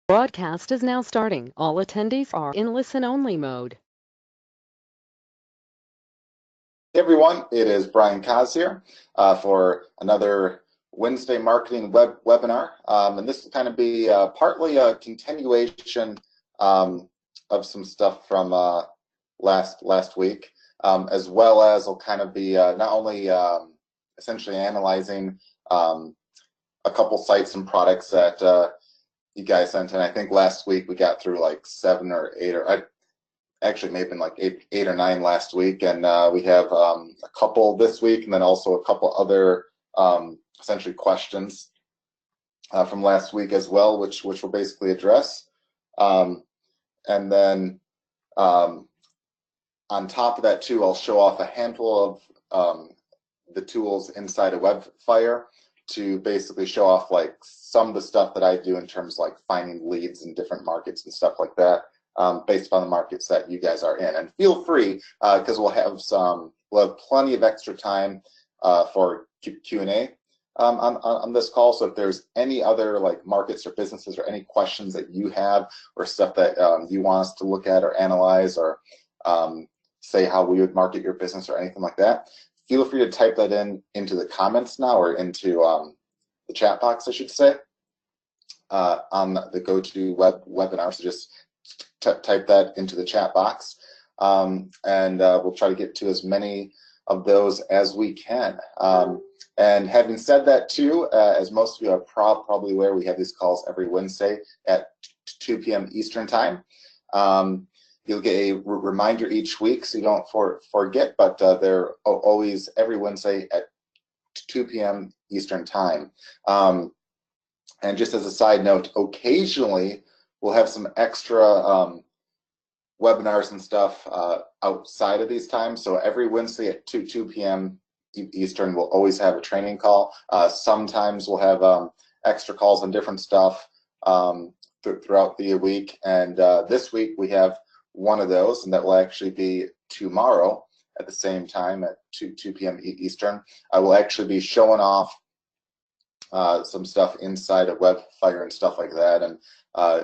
Broadcast is now starting. All attendees are in listen-only mode. Hey everyone, it is Brian Kaz here for another Wednesday marketing webinar. And this will kind of be partly a continuation of some stuff from last week, as well as will kind of be not only essentially analyzing a couple sites and products that you guys sent in. I think last week we got through like 7 or 8, or actually may have been like eight or 9 last week, and we have a couple this week, and then also a couple other essentially questions from last week as well, which we'll basically address. And then on top of that too, I'll show off a handful of the tools inside of Webfire to basically show off like some of the stuff that I do in terms of like finding leads in different markets and stuff like that, based on the markets that you guys are in. And feel free, because we'll have plenty of extra time for Q&A on this call. So if there's any other like markets or businesses or any questions that you have or stuff that you want us to look at or analyze, or say how we would market your business or anything like that, feel free to type that into the comments now, or into the chat box, I should say, on the GoToWebinar. So just type that into the chat box, and we'll try to get to as many of those as we can. And having said that too, as most of you are probably aware, we have these calls every Wednesday at 2 p.m. Eastern time. You'll get a reminder each week so you don't forget, but they're always every Wednesday at 2 p.m. Eastern time. And just as a side note, occasionally we'll have some extra webinars and stuff outside of these times. So every Wednesday at 2 p.m. Eastern, we'll always have a training call. Sometimes we'll have extra calls on different stuff throughout the week. And this week we have one of those, and that will actually be tomorrow at the same time at 2 p.m. Eastern. I will actually be showing off some stuff inside of Webfire and stuff like that. And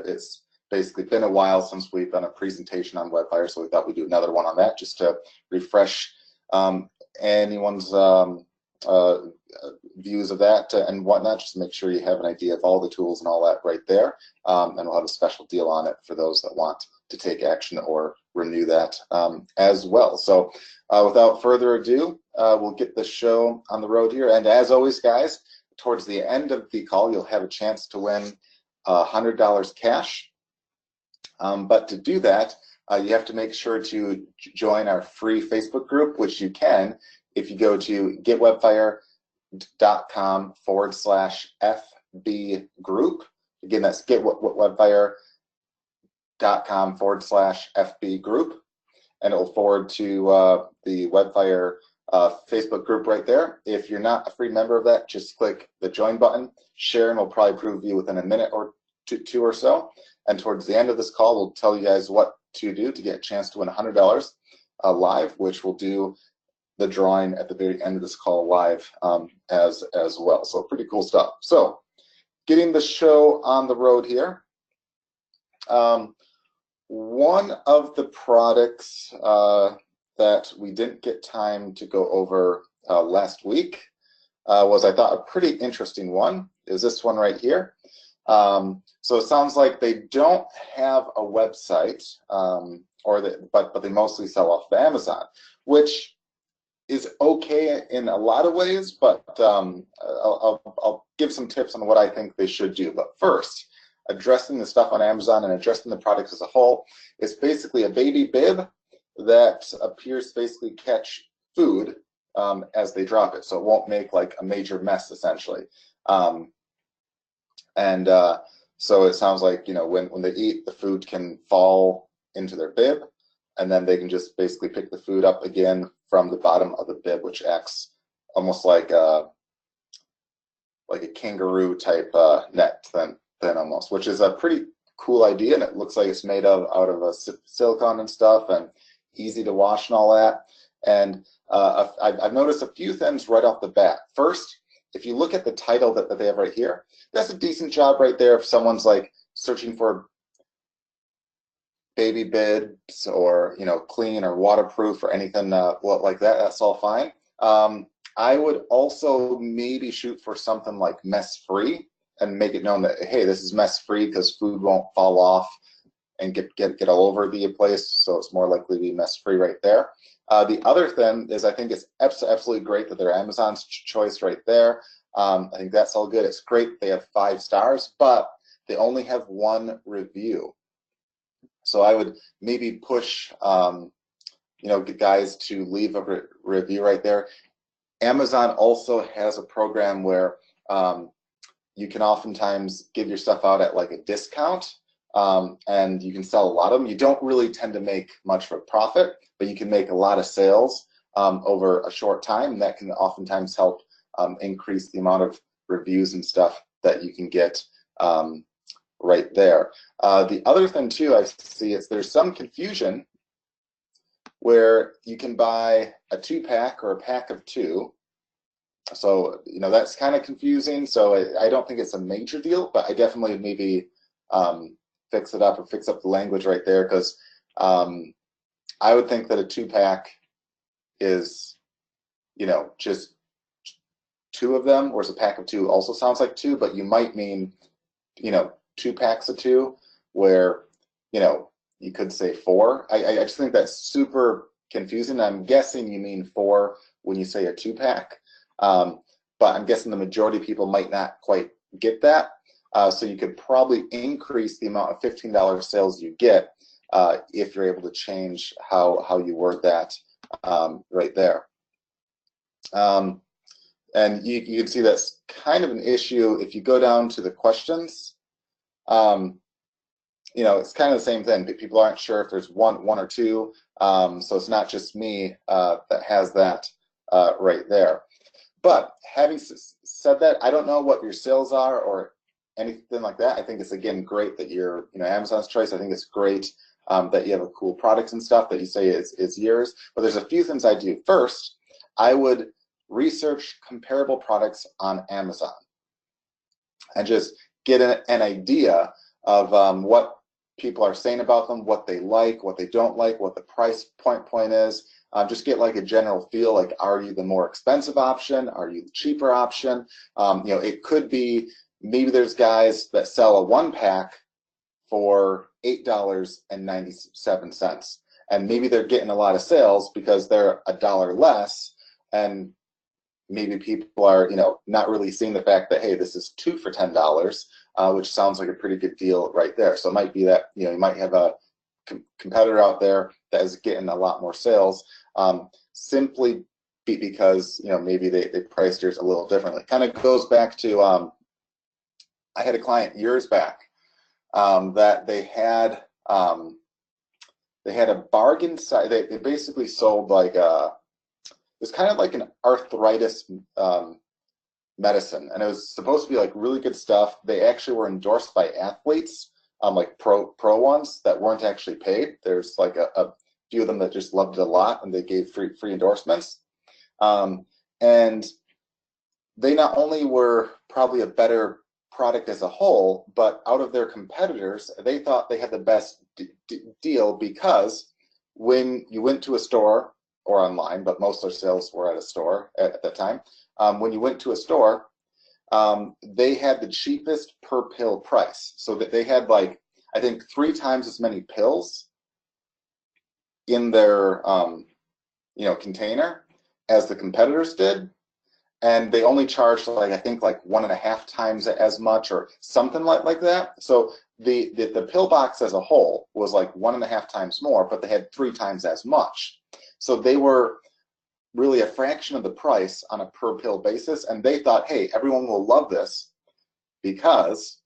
it's basically been a while since we've done a presentation on Webfire, so we thought we'd do another one on that just to refresh anyone's views of that and whatnot, just to make sure you have an idea of all the tools and all that right there. And we'll have a special deal on it for those that want to take action or renew that as well. So without further ado, we'll get the show on the road here. And as always, guys, towards the end of the call, you'll have a chance to win $100 cash. But to do that, you have to make sure to join our free Facebook group, which you can if you go to getwebfire.com/FB group. Again, that's getwebfire.com/FB group, and it will forward to the Webfire Facebook group right there. If you're not a free member of that, just click the join button. Sharon will probably approve you within a minute or two or so. And towards the end of this call, we'll tell you guys what to do to get a chance to win $100 live, which we'll do the drawing at the very end of this call live as well. So pretty cool stuff. So getting the show on the road here. One of the products that we didn't get time to go over last week was, I thought, a pretty interesting one, is this one right here. So it sounds like they don't have a website, but they mostly sell off of Amazon, which is okay in a lot of ways, but I'll give some tips on what I think they should do. But first, addressing the stuff on Amazon and addressing the products as a whole, is basically a baby bib that appears to basically catch food as they drop it, so it won't make like a major mess essentially. So it sounds like, you know, when they eat, the food can fall into their bib, and then they can just basically pick the food up again from the bottom of the bib, which acts almost like a kangaroo type net then almost, which is a pretty cool idea, and it looks like it's made out of silicone and stuff, and easy to wash and all that. And I've noticed a few things right off the bat. First, if you look at the title that they have right here, that's a decent job right there if someone's like searching for baby bibs or clean or waterproof or anything like that, that's all fine. I would also maybe shoot for something like mess-free and make it known that, hey, this is mess-free because food won't fall off and get all over the place, so it's more likely to be mess-free right there. The other thing is I think it's absolutely great that they're Amazon's choice right there. I think that's all good. It's great they have 5 stars, but they only have 1 review. So I would maybe push guys to leave a review right there. Amazon also has a program where you can oftentimes give your stuff out at like a discount, and you can sell a lot of them. You don't really tend to make much of a profit, but you can make a lot of sales over a short time, and that can oftentimes help increase the amount of reviews and stuff that you can get right there. The other thing too I see is there's some confusion where you can buy a 2-pack or a pack of 2. So that's kind of confusing. So I don't think it's a major deal, but I definitely maybe fix it up or fix up the language right there, because I would think that a 2-pack is just 2 of them, whereas a pack of 2 also sounds like 2, but you might mean 2 packs of 2, where you could say 4. I just think that's super confusing. I'm guessing you mean 4 when you say a 2-pack, but I'm guessing the majority of people might not quite get that. So you could probably increase the amount of $15 sales you get if you're able to change how you word that right there. And you can see that's kind of an issue if you go down to the questions. It's kind of the same thing. People aren't sure if there's one or 2, so it's not just me that has that right there. But having said that, I don't know what your sales are or anything like that. I think it's, again, great that you're Amazon's choice. I think it's great that you have a cool product and stuff that you say is yours. But there's a few things I do. First, I would research comparable products on Amazon and just get an idea of what people are saying about them, what they like, what they don't like, what the price point is. Just get like a general feel, like, are you the more expensive option? Are you the cheaper option? It could be, maybe there's guys that sell a 1-pack for $8.97, and maybe they're getting a lot of sales because they're $1 less, and maybe people are not really seeing the fact that, hey, this is 2 for $10, which sounds like a pretty good deal right there. So it might be that you might have a competitor out there that is getting a lot more sales, simply because maybe they priced yours a little differently. Kind of goes back to I had a client years back that they had a bargain site. They basically sold like it was kind of like an arthritis medicine, and it was supposed to be like really good stuff. They actually were endorsed by athletes, like pro ones that weren't actually paid. There's like a few of them that just loved it a lot, and they gave free endorsements. And they not only were probably a better product as a whole, but out of their competitors, they thought they had the best deal, because when you went to a store or online, but most of their sales were at a store at that time, when you went to a store, they had the cheapest per pill price. So that they had, like, I think 3 times as many pills in their container as the competitors did, and they only charged, like, I think like 1.5 times as much or something like that. So the pill box as a whole was like 1.5 times more, but they had 3 times as much. So they were really a fraction of the price on a per pill basis, and they thought, hey, everyone will love this because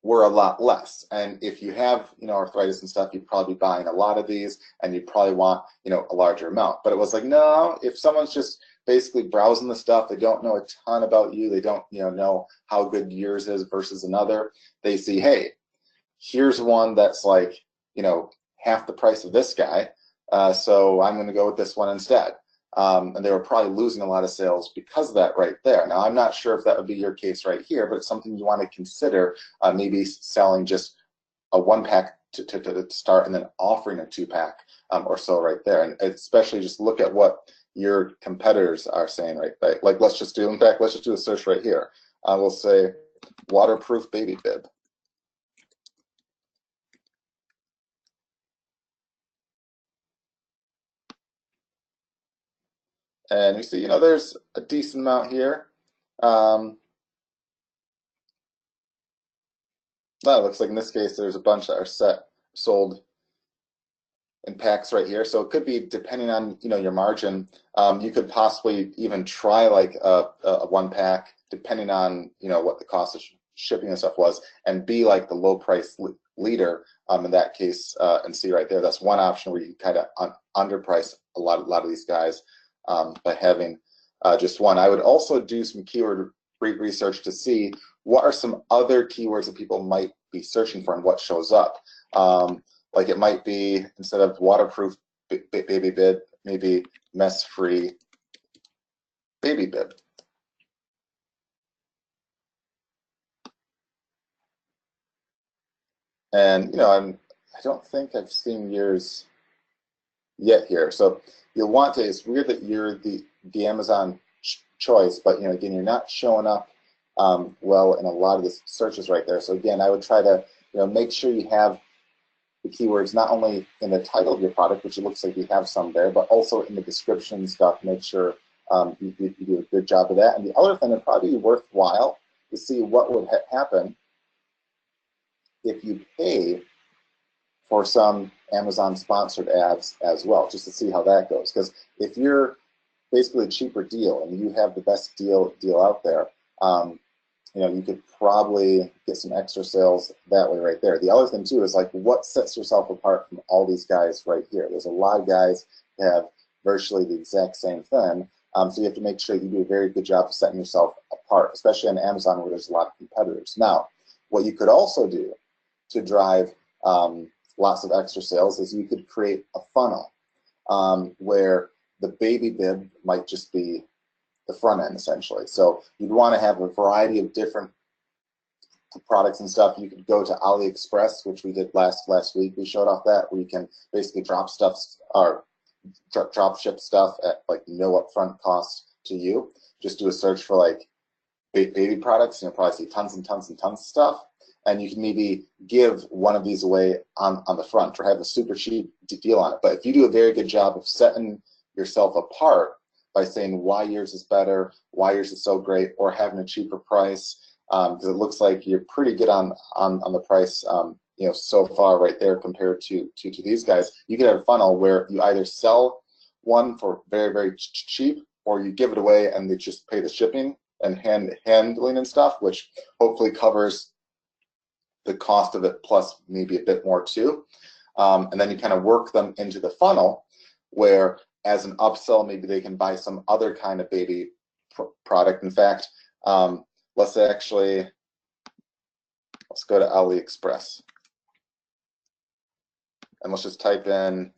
we're a lot less. And if you have arthritis and stuff, you'd probably be buying a lot of these, and you'd probably want a larger amount. But it was like, no, if someone's just basically browsing the stuff, they don't know a ton about you, they don't know how good yours is versus another, they see, hey, here's one that's like half the price of this guy, so I'm going to go with this one instead. and they were probably losing a lot of sales because of that right there. Now, I'm not sure if that would be your case right here, but it's something you want to consider, maybe selling just a 1-pack to start and then offering a 2-pack or so right there. And especially just look at what your competitors are saying right there. Like, let's just do, in fact, let's just do a search right here. We'll say waterproof baby bib. And you see, you know, there's a decent amount here. Well, it looks like in this case, there's a bunch that are sold in packs right here. So it could be, depending on, you know, your margin, you could possibly even try like a 1-pack, depending on, you know, what the cost of shipping and stuff was, and be like the low price leader in that case, and see right there. That's one option where you kind of underprice a lot of these guys by having just one. I would also do some keyword research to see what are some other keywords that people might be searching for and what shows up. Like it might be, instead of waterproof baby bib, maybe mess-free baby bib. And you know, I don't think I've seen yours yet here. So you'll want to. It's weird that you're the Amazon choice, but you know, again, you're not showing up well in a lot of the searches right there. So again, I would try to, you know, make sure you have the keywords not only in the title of your product, which it looks like you have some there, but also in the description stuff. Make sure you do a good job of that. And the other thing that probably be worthwhile to see what would happen if you pay for some Amazon sponsored ads as well, just to see how that goes. Because if you're basically a cheaper deal and you have the best deal out there, you know, you could probably get some extra sales that way right there. The other thing too is like, what sets yourself apart from all these guys right here? There's a lot of guys that have virtually the exact same thing. So you have to make sure you do a very good job of setting yourself apart, especially on Amazon where there's a lot of competitors. Now, what you could also do to drive lots of extra sales is you could create a funnel where the baby bib might just be the front end essentially. So you'd want to have a variety of different products and stuff. You could go to AliExpress, which we did last week. We showed off that, where you can basically drop ship stuff at like no upfront cost to you. Just do a search for like baby products, and you'll probably see tons and tons and tons of stuff. And you can maybe give one of these away on the front or have a super cheap deal on it. But if you do a very good job of setting yourself apart by saying why yours is better, why yours is so great, or having a cheaper price, because it looks like you're pretty good on the price, you know, so far right there compared to these guys. You could have a funnel where you either sell one for very, very cheap, or you give it away and they just pay the shipping and handling and stuff, which hopefully covers the cost of it plus maybe a bit more too. And then you kind of work them into the funnel where, as an upsell, maybe they can buy some other kind of baby product. In fact, let's go to AliExpress. And let's just type in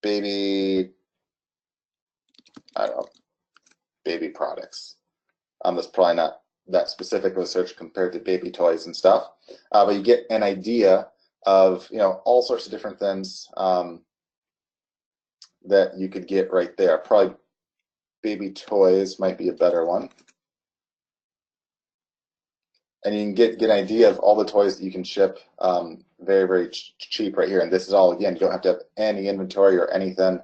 baby, I don't know, baby products. That's probably not that specific of a search compared to baby toys and stuff. But you get an idea of, you know, all sorts of different things that you could get right there. Probably baby toys might be a better one. And you can get an idea of all the toys that you can ship very, very cheap right here. And this is all, again, you don't have to have any inventory or anything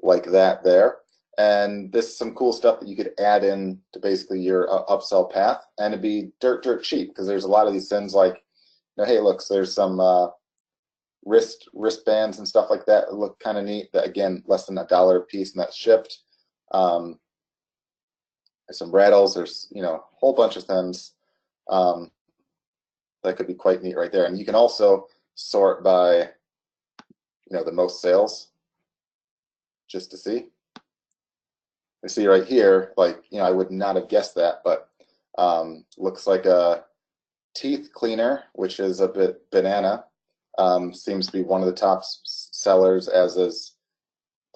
like that there. And this is some cool stuff that you could add in to basically your upsell path, and it'd be dirt cheap, because there's a lot of these things like, you know, hey, look, so there's some wristbands and stuff like that that look kind of neat, that again, less than $1 a piece, and that's shipped. There's some rattles, there's, you know, a whole bunch of things that could be quite neat right there. And you can also sort by, you know, the most sales, just to see. You see right here, like, you know, I would not have guessed that, but looks like a teeth cleaner, which is a bit banana. Seems to be one of the top sellers, as is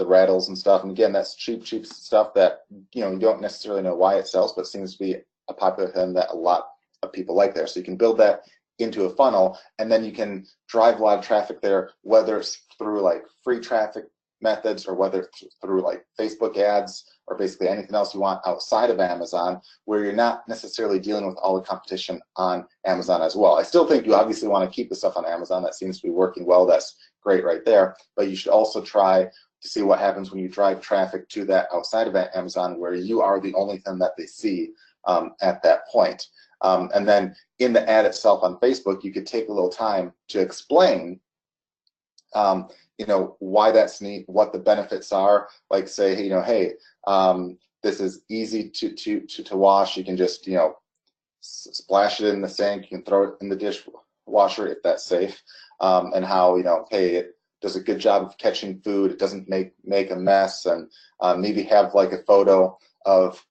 the rattles and stuff. And again, that's cheap stuff that, you know, you don't necessarily know why it sells, but seems to be a popular thing that a lot of people like there. So you can build that into a funnel, and then you can drive a lot of traffic there, whether it's through like free traffic methods or whether it's through like Facebook ads or basically anything else you want outside of Amazon, where you're not necessarily dealing with all the competition on Amazon as well. I still think you obviously want to keep the stuff on Amazon. That seems to be working well. That's great right there. But you should also try to see what happens when you drive traffic to that outside of Amazon, where you are the only thing that they see at that point. And then in the ad itself on Facebook, you could take a little time to explain you know, why that's neat, what the benefits are. Like say, you know, hey, this is easy to wash. You can just, you know, splash it in the sink. You can throw it in the dishwasher if that's safe. And how, you know, hey, it does a good job of catching food. It doesn't make a mess. And maybe have like a photo of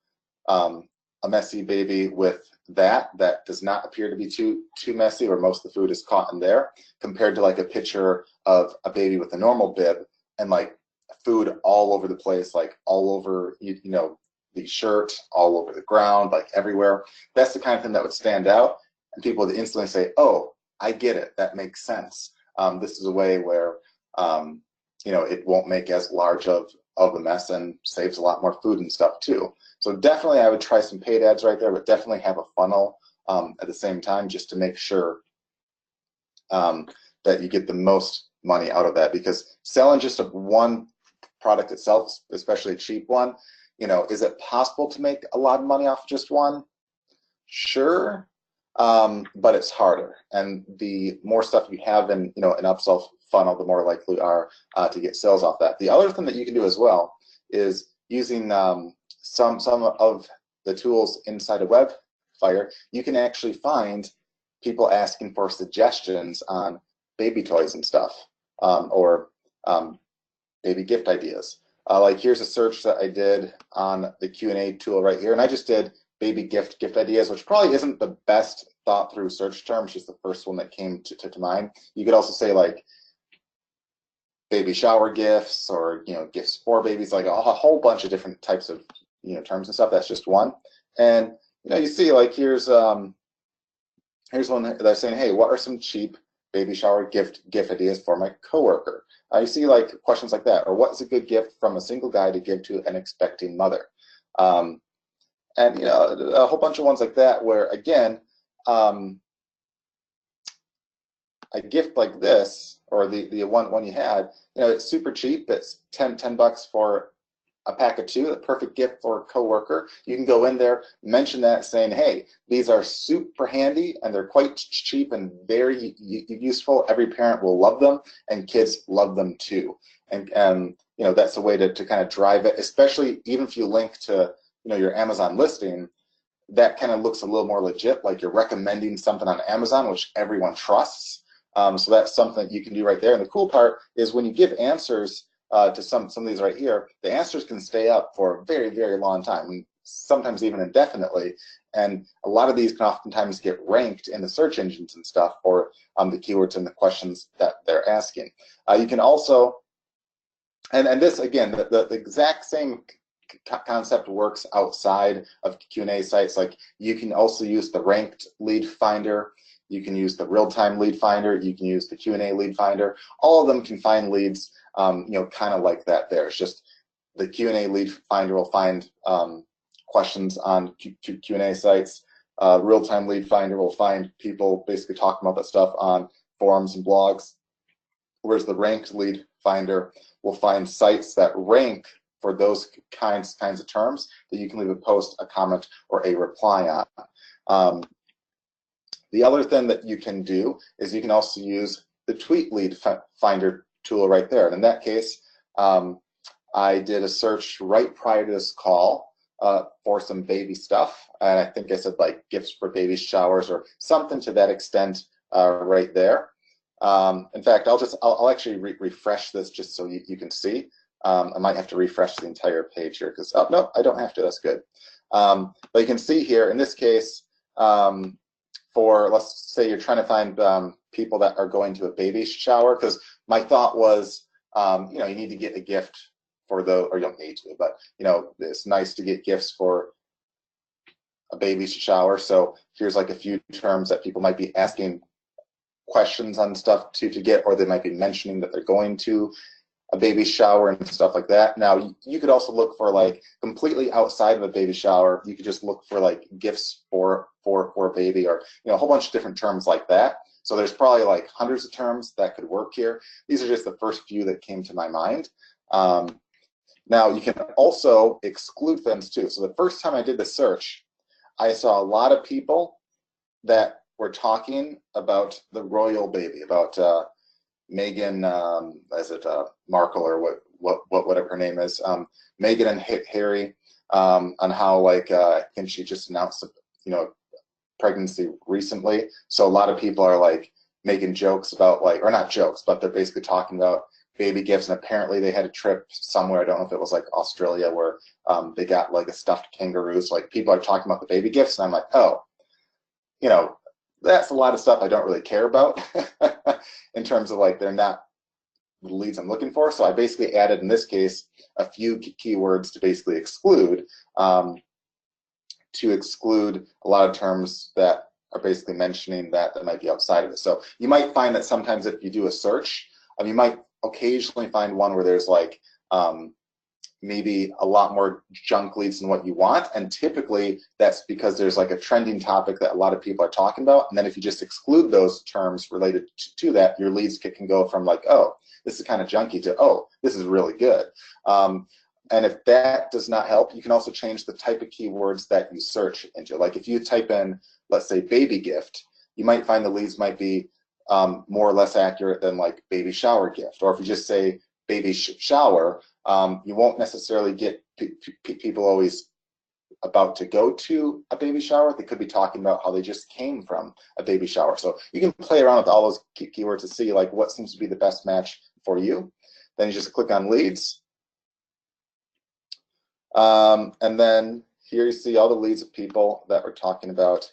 a messy baby with that does not appear to be too messy, or most of the food is caught in there, compared to like a picture of a baby with a normal bib and like food all over the place, like all over you know, the shirt, all over the ground, like everywhere. That's the kind of thing that would stand out, and people would instantly say, oh, I get it, that makes sense. This is a way where you know, it won't make as large of a mess and saves a lot more food and stuff too. So definitely I would try some paid ads right there, but definitely have a funnel at the same time, just to make sure that you get the most money out of that. Because selling just one product itself, especially a cheap one, you know, is it possible to make a lot of money off just one? Sure, but it's harder. And the more stuff you have in, you know, an upsell funnel, the more likely you are to get sales off that. The other thing that you can do as well is using some of the tools inside of Webfire. You can actually find people asking for suggestions on baby toys and stuff, or baby gift ideas. Like here's a search that I did on the Q&A tool right here, and I just did baby gift ideas, which probably isn't the best thought through search term. It's just the first one that came to mind. You could also say like baby shower gifts, or, you know, gifts for babies, like a whole bunch of different types of, you know, terms and stuff. That's just one. And, you know, you see like here's one that's saying, hey, what are some cheap baby shower gift ideas for my coworker? You see like questions like that, or what's a good gift from a single guy to give to an expecting mother? And, you know, a whole bunch of ones like that, where again, a gift like this, or the one you had, you know, it's super cheap. It's $10 for a pack of 2, the perfect gift for a coworker. You can go in there, mention that, saying, hey, these are super handy and they're quite cheap and very useful. Every parent will love them, and kids love them too. And you know, that's a way to kind of drive it, especially even if you link to, you know, your Amazon listing. That kind of looks a little more legit, like you're recommending something on Amazon, which everyone trusts. So that's something that you can do right there. And the cool part is when you give answers to some of these right here, the answers can stay up for a very, very long time, sometimes even indefinitely. And a lot of these can oftentimes get ranked in the search engines and stuff for the keywords and the questions that they're asking. You can also, and this again, the exact same concept works outside of Q&A sites. Like you can also use the ranked lead finder. You can use the real-time lead finder. You can use the Q&A lead finder. All of them can find leads, you know, kind of like that there. It's just the Q&A lead finder will find questions on Q&A sites. Real-time lead finder will find people basically talking about that stuff on forums and blogs. Whereas the ranked lead finder will find sites that rank for those kinds of terms that you can leave a post, a comment, or a reply on. The other thing that you can do is you can also use the tweet lead finder tool right there. And in that case, I did a search right prior to this call for some baby stuff. And I think I said like gifts for baby showers or something to that extent right there. In fact, I'll actually refresh this just so you can see. I might have to refresh the entire page here because, oh, no, I don't have to. That's good. But you can see here, in this case, for, let's say you're trying to find people that are going to a baby shower, because my thought was, you know, you need to get a gift for those, or you don't need to, but you know, it's nice to get gifts for a baby shower. So here's like a few terms that people might be asking questions on stuff to get, or they might be mentioning that they're going to a baby shower and stuff like that. Now, you could also look for like completely outside of a baby shower. You could just look for like gifts for a baby, or you know, a whole bunch of different terms like that. So there's probably like hundreds of terms that could work here. These are just the first few that came to my mind. Now you can also exclude things too. So the first time I did the search, I saw a lot of people that were talking about the royal baby, about Meghan, Markle, or whatever her name is, Meghan and Harry, on how like I think she just announced, you know, pregnancy recently. So a lot of people are like making jokes about like, or not jokes, but they're basically talking about baby gifts. And apparently they had a trip somewhere. I don't know if it was like Australia, where they got like a stuffed kangaroo. So like people are talking about the baby gifts, and I'm like, oh, you know, that's a lot of stuff I don't really care about in terms of like they're not the leads I'm looking for. So I basically added in this case a few keywords to basically exclude. To exclude a lot of terms that are basically mentioning that might be outside of it. So you might find that sometimes if you do a search, you might occasionally find one where there's like maybe a lot more junk leads than what you want, and typically that's because there's like a trending topic that a lot of people are talking about, and then if you just exclude those terms related to that, your leads can go from like, oh, this is kind of junky, to, oh, this is really good. And if that does not help, you can also change the type of keywords that you search into. Like if you type in, let's say, baby gift, you might find the leads might be more or less accurate than like baby shower gift. Or if you just say baby shower, you won't necessarily get people always about to go to a baby shower. They could be talking about how they just came from a baby shower. So you can play around with all those keywords to see like what seems to be the best match for you. Then you just click on leads. And then here you see all the leads of people that were talking about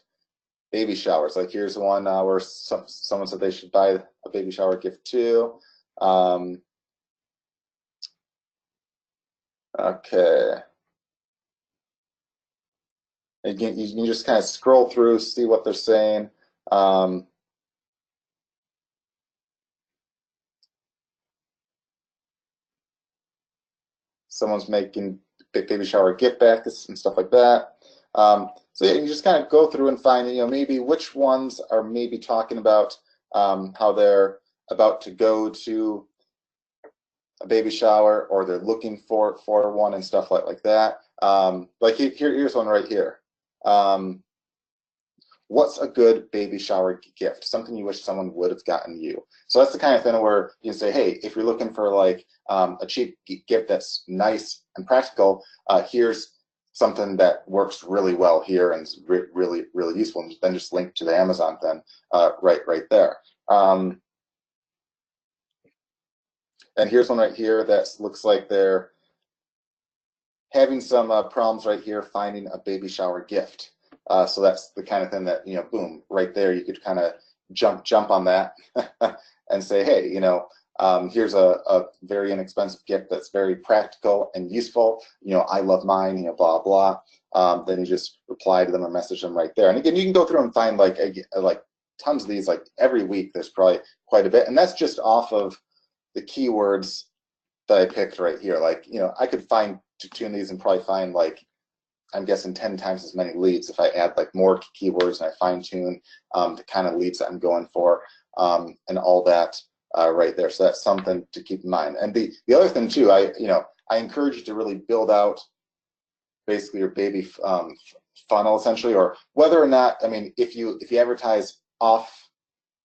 baby showers. Like here's one where someone said they should buy a baby shower gift too. Okay. Again, you can just kind of scroll through, see what they're saying. Someone's making baby shower gift baskets and stuff like that. So yeah, you just kind of go through and find, you know, maybe which ones are maybe talking about how they're about to go to a baby shower, or they're looking for one and stuff like that. Like here's one right here. What's a good baby shower gift? Something you wish someone would have gotten you. So that's the kind of thing where you can say, hey, if you're looking for like a cheap gift that's nice and practical, here's something that works really well here and is really useful. And then just link to the Amazon then right there. And here's one right here that looks like they're having some problems right here finding a baby shower gift. So that's the kind of thing that, you know, boom, right there, you could kind of jump on that and say, hey, you know, here's a very inexpensive gift that's very practical and useful. You know, I love mine, you know, blah, blah. Then you just reply to them or message them right there. And again, you can go through and find like tons of these, like every week, there's probably quite a bit. And that's just off of the keywords that I picked right here. Like, you know, I could find tune these and probably find like, I'm guessing 10 times as many leads if I add like more keywords and I fine tune the kind of leads that I'm going for and all that right there. So that's something to keep in mind. And the other thing too, I encourage you to really build out basically your baby funnel essentially, or whether or not, I mean, if you advertise off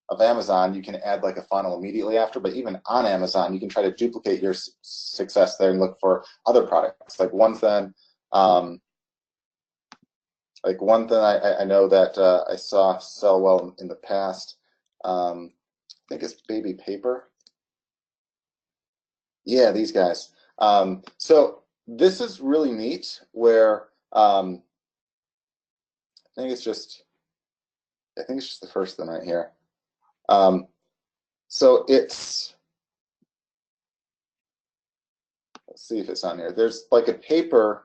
of Amazon, you can add like a funnel immediately after, but even on Amazon, you can try to duplicate your success there and look for other products. Like one thing I know that I saw sell well in the past, I think it's baby paper. Yeah, these guys. So this is really neat where I think it's just the first thing right here. So it's, let's see if it's on here. There's like a paper.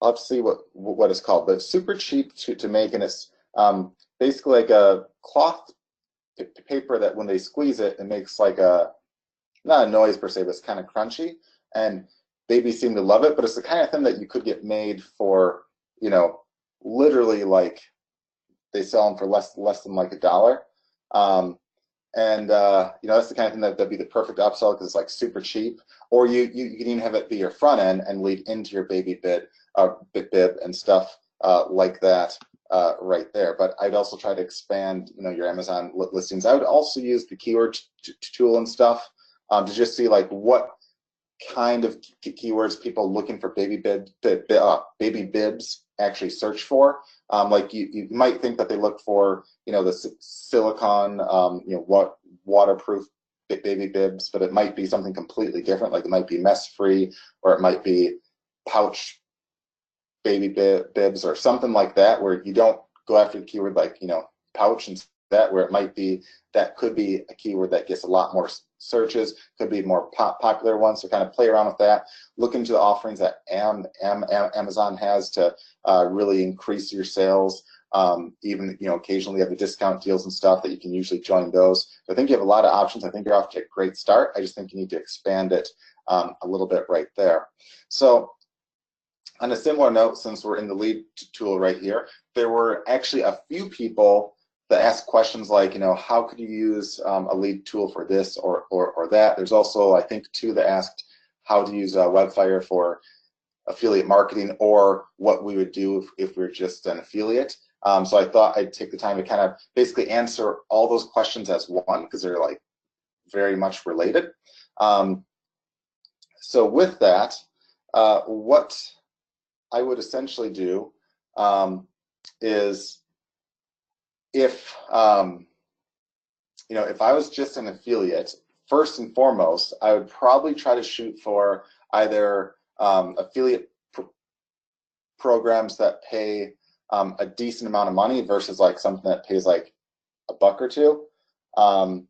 I'll have to see what it's called, but it's super cheap to make, and it's basically like a cloth paper that when they squeeze it, it makes like a, not a noise per se, but it's kind of crunchy, and babies seem to love it. But it's the kind of thing that you could get made for, you know, literally like they sell them for less than like $1. And you know, that's the kind of thing that'd be the perfect upsell because it's like super cheap. Or you can even have it be your front end and lead into your baby bib and stuff like that right there. But I'd also try to expand, you know, your Amazon listings. I would also use the keyword tool and stuff to just see like what kind of keywords people looking for baby bibs actually search for. Like you might think that they look for, you know, the silicone, you know, what waterproof baby bibs, but it might be something completely different. Like it might be mess free, or it might be pouch baby bibs or something like that, where you don't go after the keyword like, you know, pouch and that, where it might be, that could be a keyword that gets a lot more searches, could be more popular ones. So kind of play around with that. Look into the offerings that Amazon has to really increase your sales. Even, you know, occasionally you have the discount deals and stuff that you can usually join those. I think you have a lot of options. I think you're off to a great start. I just think you need to expand it a little bit right there. So on a similar note, since we're in the lead tool right here, there were actually a few people that ask questions like, you know, how could you use a lead tool for this or that? There's also, I think, 2 that asked how to use Webfire for affiliate marketing, or what we would do if we're just an affiliate. So I thought I'd take the time to kind of basically answer all those questions as one, because they're like very much related. So with that, what I would essentially do is, if you know, if I was just an affiliate, first and foremost, I would probably try to shoot for either affiliate programs that pay a decent amount of money versus like something that pays like $1 or $2,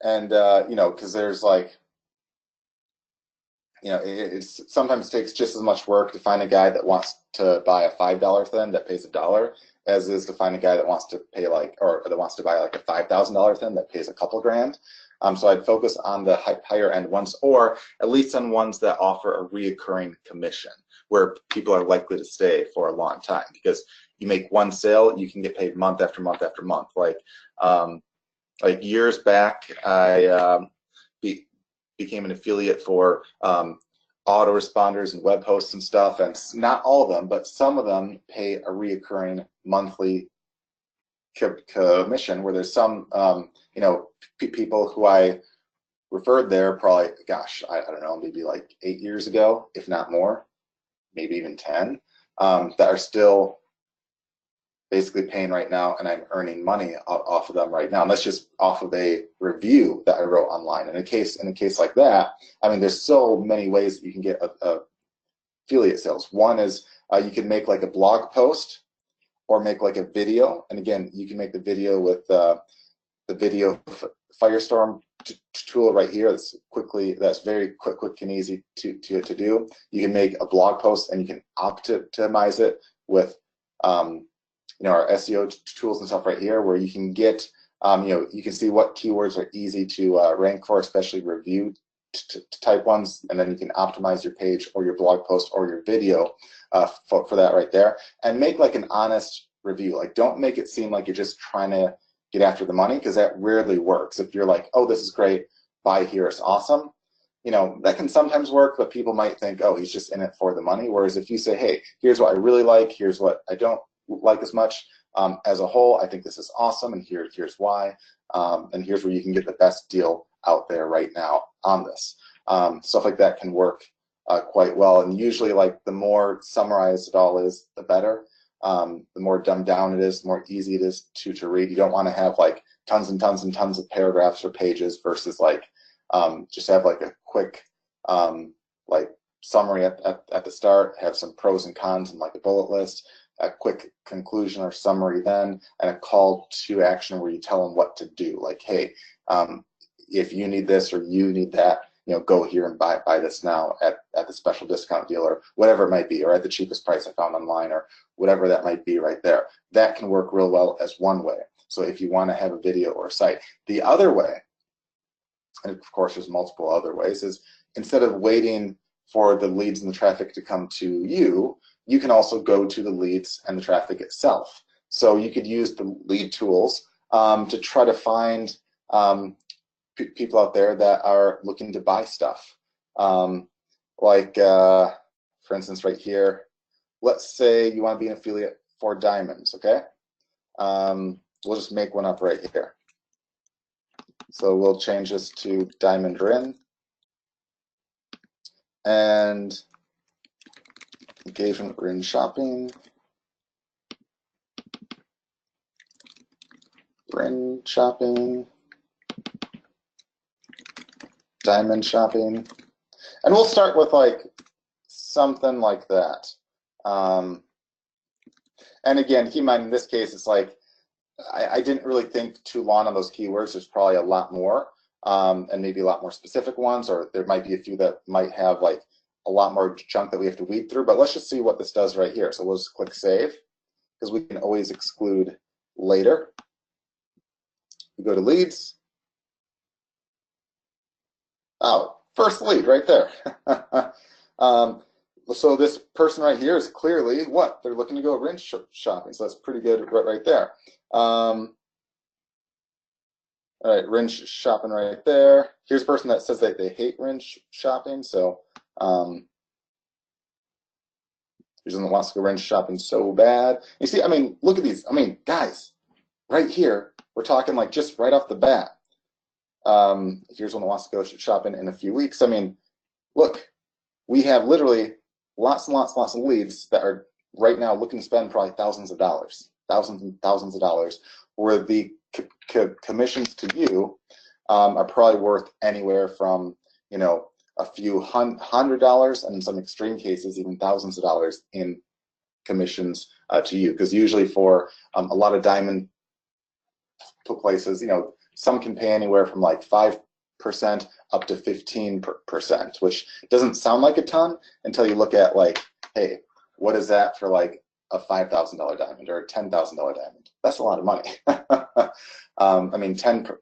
and you know, because there's like, you know, it sometimes takes just as much work to find a guy that wants to buy a $5 thing that pays $1 as is to find a guy that wants to pay like, or that wants to buy like a $5,000 thing that pays a couple grand. So I'd focus on the higher end ones, or at least on ones that offer a reoccurring commission where people are likely to stay for a long time, because you make one sale, you can get paid month after month after month. Like years back, I became an affiliate for autoresponders and web hosts and stuff, and not all of them, but some of them pay a reoccurring monthly commission, where there's some you know, people who I referred there probably, gosh, I don't know, maybe like 8 years ago, if not more, maybe even 10, that are still basically paying right now, and I'm earning money off of them right now. And that's just off of a review that I wrote online. In a case like that, I mean, there's so many ways that you can get affiliate sales. One is you can make like a blog post or make like a video. And again, you can make the video with the video Firestorm tool right here. That's very quick and easy to do. You can make a blog post and you can optimize it with you know, our SEO tools and stuff right here, where you can get, you know, you can see what keywords are easy to rank for, especially review type ones, and then you can optimize your page or your blog post or your video for that right there, and make like an honest review. Like, don't make it seem like you're just trying to get after the money, because that rarely works. If you're like, oh, this is great, buy here, it's awesome, you know, that can sometimes work, but people might think, oh, he's just in it for the money. Whereas if you say, hey, here's what I really like, here's what I don't like as much, as a whole, I think this is awesome, and here's why, and here's where you can get the best deal out there right now on this. Stuff like that can work quite well, and usually, like, the more summarized it all is, the better. The more dumbed down it is, the more easy it is to read. You don't want to have like tons and tons and tons of paragraphs or pages versus like just have like a quick like summary at the start, have some pros and cons and like a bullet list, a quick conclusion or summary then, and a call to action where you tell them what to do. Like, hey, if you need this or you need that, go here and buy this now at the special discount deal or whatever it might be, or at the cheapest price I found online, or whatever that might be right there. That can work real well as one way. So if you want to have a video or a site. The other way, and of course there's multiple other ways, is instead of waiting for the leads and the traffic to come to you, you can also go to the leads and the traffic itself. So you could use the lead tools to try to find people out there that are looking to buy stuff. For instance, right here, let's say you want to be an affiliate for diamonds, okay? We'll just make one up right here. So we'll change this to Diamond Rin. And engagement Rin shopping. Rin shopping. Diamond shopping. And we'll start with like something like that. And again, keep in mind, in this case, it's like, I didn't really think too long on those keywords. There's probably a lot more, and maybe a lot more specific ones, or there might be a few that might have like a lot more junk that we have to weed through. But let's just see what this does right here. So we'll just click save, because we can always exclude later. We go to leads. Oh, first lead right there. So this person right here is clearly what? They're looking to go Rin shopping. So that's pretty good right there. All right, Rin shopping right there. Here's a person that says that they hate Rin shopping. So here's one that wants to go Rin shopping so bad. You see, I mean, look at these. I mean, guys, right here, we're talking like just right off the bat. Here's one that wants to go shopping in a few weeks. I mean, look, we have literally lots and lots of leads that are right now looking to spend probably thousands of dollars, thousands and thousands of dollars, where the commissions to you are probably worth anywhere from, a few $100 and in some extreme cases even thousands of dollars in commissions to you. Because usually for a lot of diamond places, some can pay anywhere from like 5% up to 15%, which doesn't sound like a ton until you look at like, hey, what is that for like a $5,000 diamond or a $10,000 diamond? That's a lot of money. I mean, 10%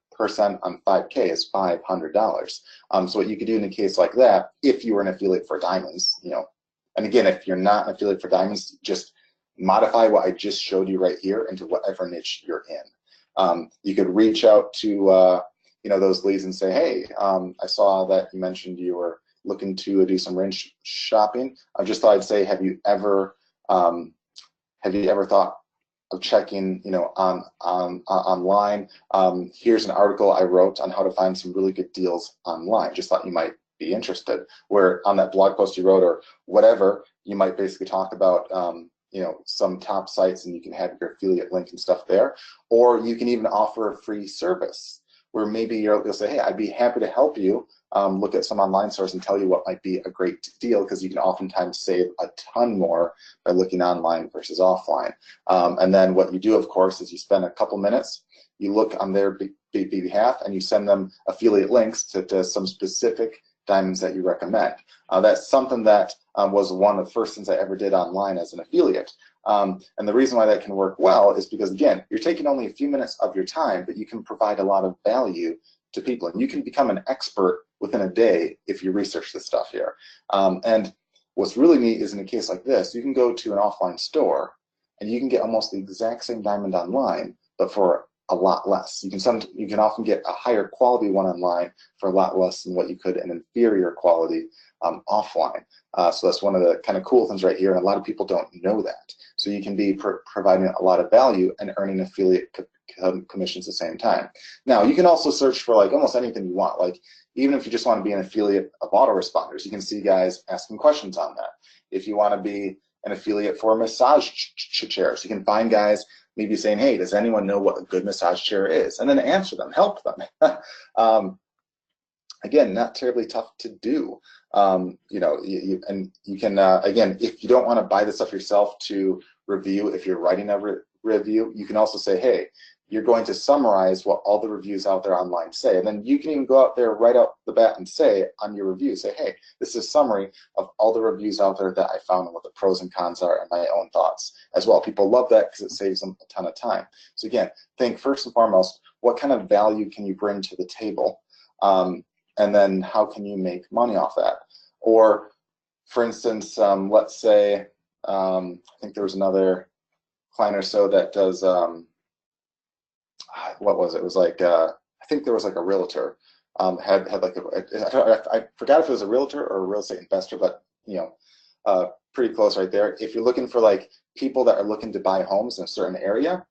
on 5K is $500. So what you could do in a case like that, if you were an affiliate for diamonds, and again, if you're not an affiliate for diamonds, just modify what I just showed you right here into whatever niche you're in. You could reach out to those leads and say, hey, I saw that you mentioned you were looking to do some Rin shopping. I just thought I'd say, have you ever thought of checking, online? Here's an article I wrote on how to find some really good deals online. Just thought you might be interested. Where on that blog post you wrote or whatever, you might basically talk about some top sites, and you can have your affiliate link and stuff there. Or you can even offer a free service where maybe you'll say, hey, I'd be happy to help you look at some online source and tell you what might be a great deal, because you can oftentimes save a ton more by looking online versus offline. And then what you do, of course, is you spend a couple minutes, you look on their behalf, and you send them affiliate links to some specific diamonds that you recommend. That's something that was one of the first things I ever did online as an affiliate. And the reason why that can work well is because, again, you're taking only a few minutes of your time, but you can provide a lot of value to people. And you can become an expert within a day if you research this stuff here. And what's really neat is in a case like this, you can go to an offline store and you can get almost the exact same diamond online, but for a lot less. You can often get a higher quality one online for a lot less than what you could an inferior quality offline. So that's one of the kind of cool things right here, and a lot of people don't know that. So you can be providing a lot of value and earning affiliate commissions at the same time. Now, you can also search for like almost anything you want. Like even if you just want to be an affiliate of autoresponders, you can see guys asking questions on that. If you want to be an affiliate for massage chairs, you can find guys maybe saying, hey, does anyone know what a good massage chair is? And then answer them, help them. Again, not terribly tough to do. And you can, again, if you don't want to buy the stuff yourself to review, if you're writing a review, you can also say, hey, you're going to summarize what all the reviews out there online say. And then you can even go out there right out the bat and say on your review, say, hey, this is a summary of all the reviews out there that I found and what the pros and cons are and my own thoughts as well. People love that because it saves them a ton of time. So again, think first and foremost, what kind of value can you bring to the table? And then how can you make money off that? Or for instance, let's say, I think there was another client or so that does, what was it? It was like, I think there was like a realtor, had like I forgot if it was a realtor or a real estate investor, but you know, pretty close right there. If you're looking for like people that are looking to buy homes in a certain area,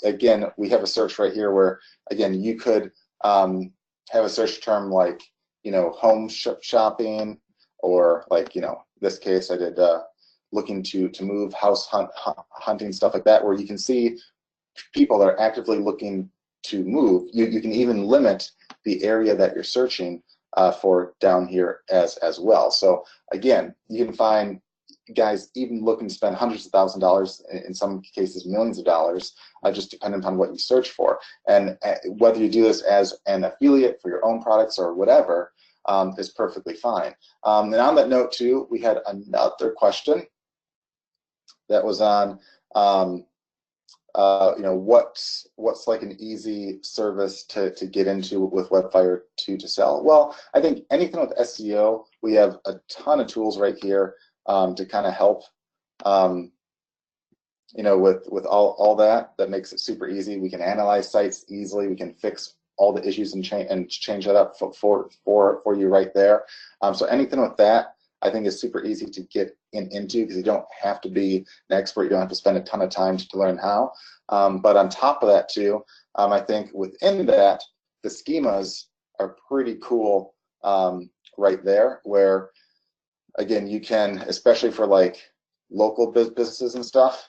again, we have a search right here where, again, you could have a search term like, you know, home shopping, or like, you know, this case I did looking to move, house hunting, stuff like that, where you can see people that are actively looking to move. You can even limit the area that you're searching for down here as well. So again, you can find guys even looking to spend hundreds of thousands of dollars, in some cases millions of dollars, just depending upon what you search for. And whether you do this as an affiliate for your own products or whatever, is perfectly fine. And on that note too, we had another question that was on, you know, what's like an easy service to get into with Webfire to sell? Well, I think anything with SEO, we have a ton of tools right here to kind of help, you know, with all that makes it super easy. We can analyze sites easily. We can fix all the issues and change that up for you right there. So anything with that, I think is super easy to get into, because you don't have to be an expert. You don't have to spend a ton of time to learn how. But on top of that too, I think within that, the schemas are pretty cool right there, where again, you can, especially for like local businesses and stuff,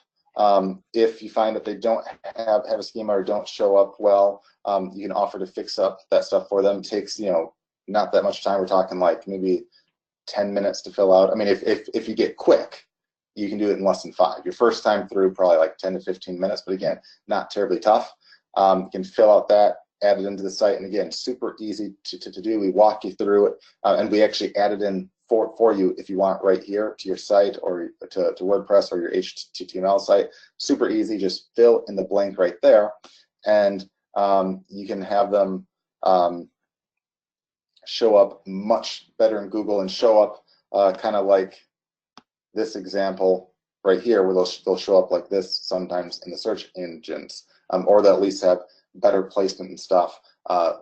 if you find that they don't have a schema or don't show up well, you can offer to fix up that stuff for them. It takes, you know, not that much time. We're talking like maybe 10 minutes to fill out. I mean, if you get quick, you can do it in less than 5. Your first time through, probably like 10 to 15 minutes, but again, not terribly tough. You can fill out that, add it into the site, and again, super easy to do. We walk you through it, and we actually add it in for you if you want right here to your site, or to WordPress or your HTML site. Super easy, just fill in the blank right there, and you can have them show up much better in Google, and show up kind of like this example right here, where they'll show up like this sometimes in the search engines, or they'll at least have better placement and stuff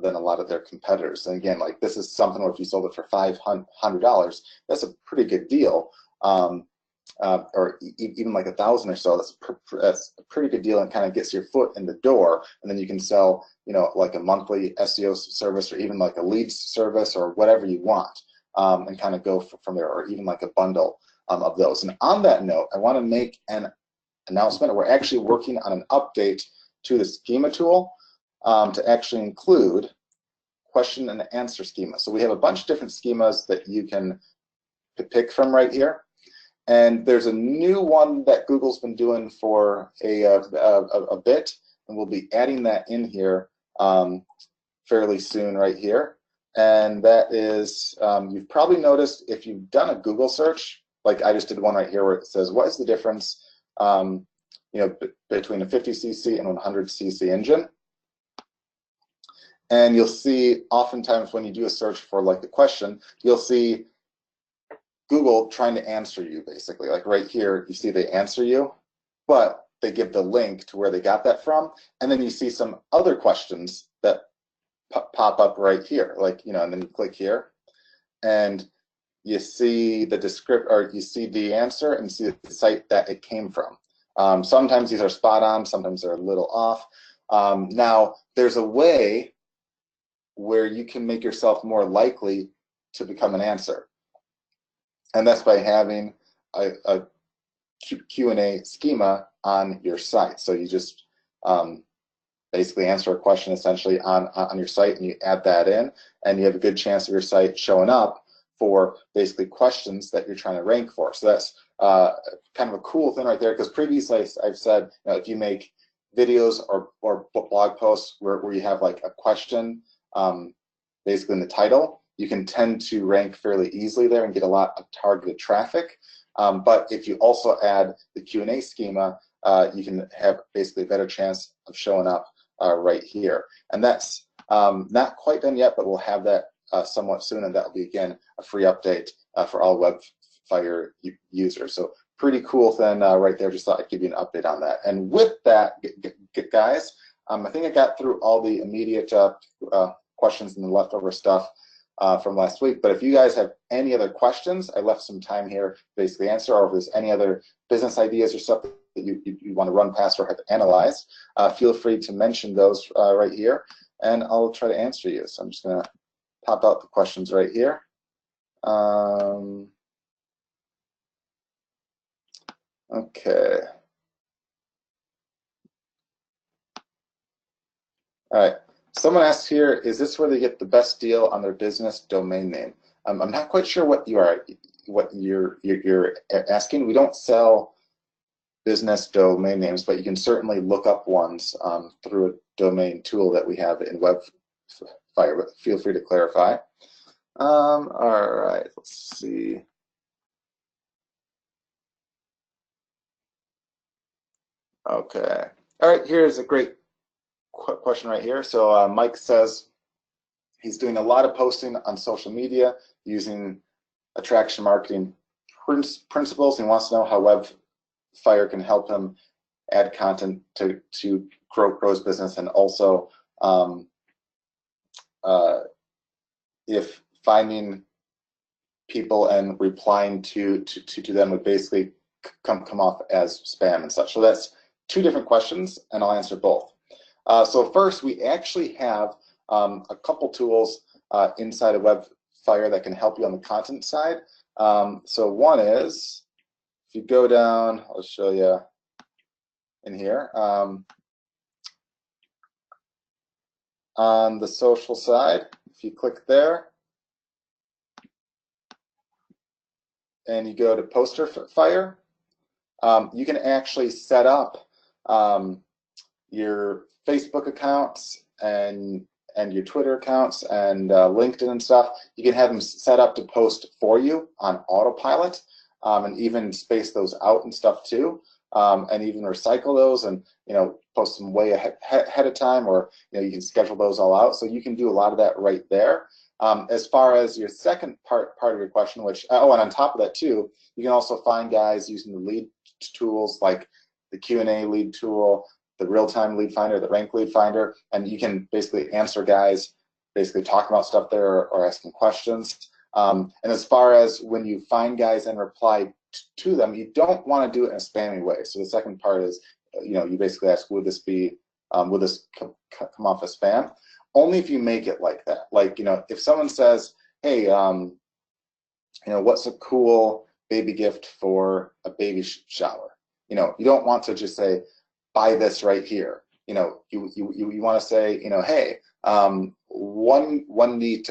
than a lot of their competitors. And again, like this is something where if you sold it for $500, that's a pretty good deal, or even like 1,000 or so. That's a pretty good deal, and kind of gets your foot in the door. And then you can sell, you know, like a monthly SEO service, or even like a leads service, or whatever you want, and kind of go from there, or even like a bundle of those. And on that note, I want to make an announcement. We're actually working on an update to the schema tool to actually include question and answer schema. So we have a bunch of different schemas that you can pick from right here. And there's a new one that Google's been doing for a bit, and we'll be adding that in here fairly soon right here. And that is, you've probably noticed if you've done a Google search, like I just did one right here where it says, what is the difference you know, between a 50cc and 100cc engine? And you'll see oftentimes when you do a search for like the question, you'll see Google trying to answer you, basically. Like right here, you see they answer you, but they give the link to where they got that from. And then you see some other questions that pop up right here, like, you know, and then you click here and you see the description, or you see the answer and see the site that it came from. Sometimes these are spot on, sometimes they're a little off. Now, there's a way where you can make yourself more likely to become an answer. And that's by having a Q&A schema on your site. So you just basically answer a question essentially on your site, and you add that in, and you have a good chance of your site showing up for basically questions that you're trying to rank for. So that's kind of a cool thing right there, because previously I've said, you know, if you make videos or blog posts where you have like a question basically in the title, you can tend to rank fairly easily there and get a lot of targeted traffic. But if you also add the Q&A schema, you can have basically a better chance of showing up right here. And that's not quite done yet, but we'll have that somewhat soon, and that will be, again, a free update for all WebFire users. So pretty cool thing right there. Just thought I'd give you an update on that. And with that, guys, I think I got through all the immediate questions and the leftover stuff from last week. But if you guys have any other questions, I left some time here to basically answer, or if there's any other business ideas or stuff that you want to run past or have to analyze, feel free to mention those right here, and I'll try to answer you. So I'm just going to pop out the questions right here. Okay. All right. Someone asked here, is this where they get the best deal on their business domain name? I'm not quite sure what you're asking. We don't sell business domain names, but you can certainly look up ones through a domain tool that we have in WebFire. But feel free to clarify. All right. Let's see. Okay. All right. Here's a great question right here. So Mike says he's doing a lot of posting on social media using attraction marketing principles. He wants to know how WebFire can help him add content to grow his business, and also if finding people and replying to them would basically come off as spam and such. So that's two different questions, and I'll answer both. So first, we actually have a couple tools inside of WebFire that can help you on the content side. So one is, if you go down, I'll show you in here. On the social side, if you click there, and you go to Posterfire, you can actually set up your Facebook accounts and your Twitter accounts and LinkedIn and stuff. You can have them set up to post for you on autopilot, and even space those out and stuff too, and even recycle those and post them way ahead of time, or you can schedule those all out. So you can do a lot of that right there. As far as your second part of your question, which and on top of that too, you can also find guys using the lead tools like the Q&A lead tool, the real-time lead finder, the rank lead finder, and you can basically answer guys basically talking about stuff there or asking questions. And as far as when you find guys and reply to them, you don't want to do it in a spammy way. So the second part is, you basically ask, would this come off as spam? Only if you make it like that. Like, if someone says, hey, what's a cool baby gift for a baby shower? You don't want to just say, buy this right here. You want to say, hey, one neat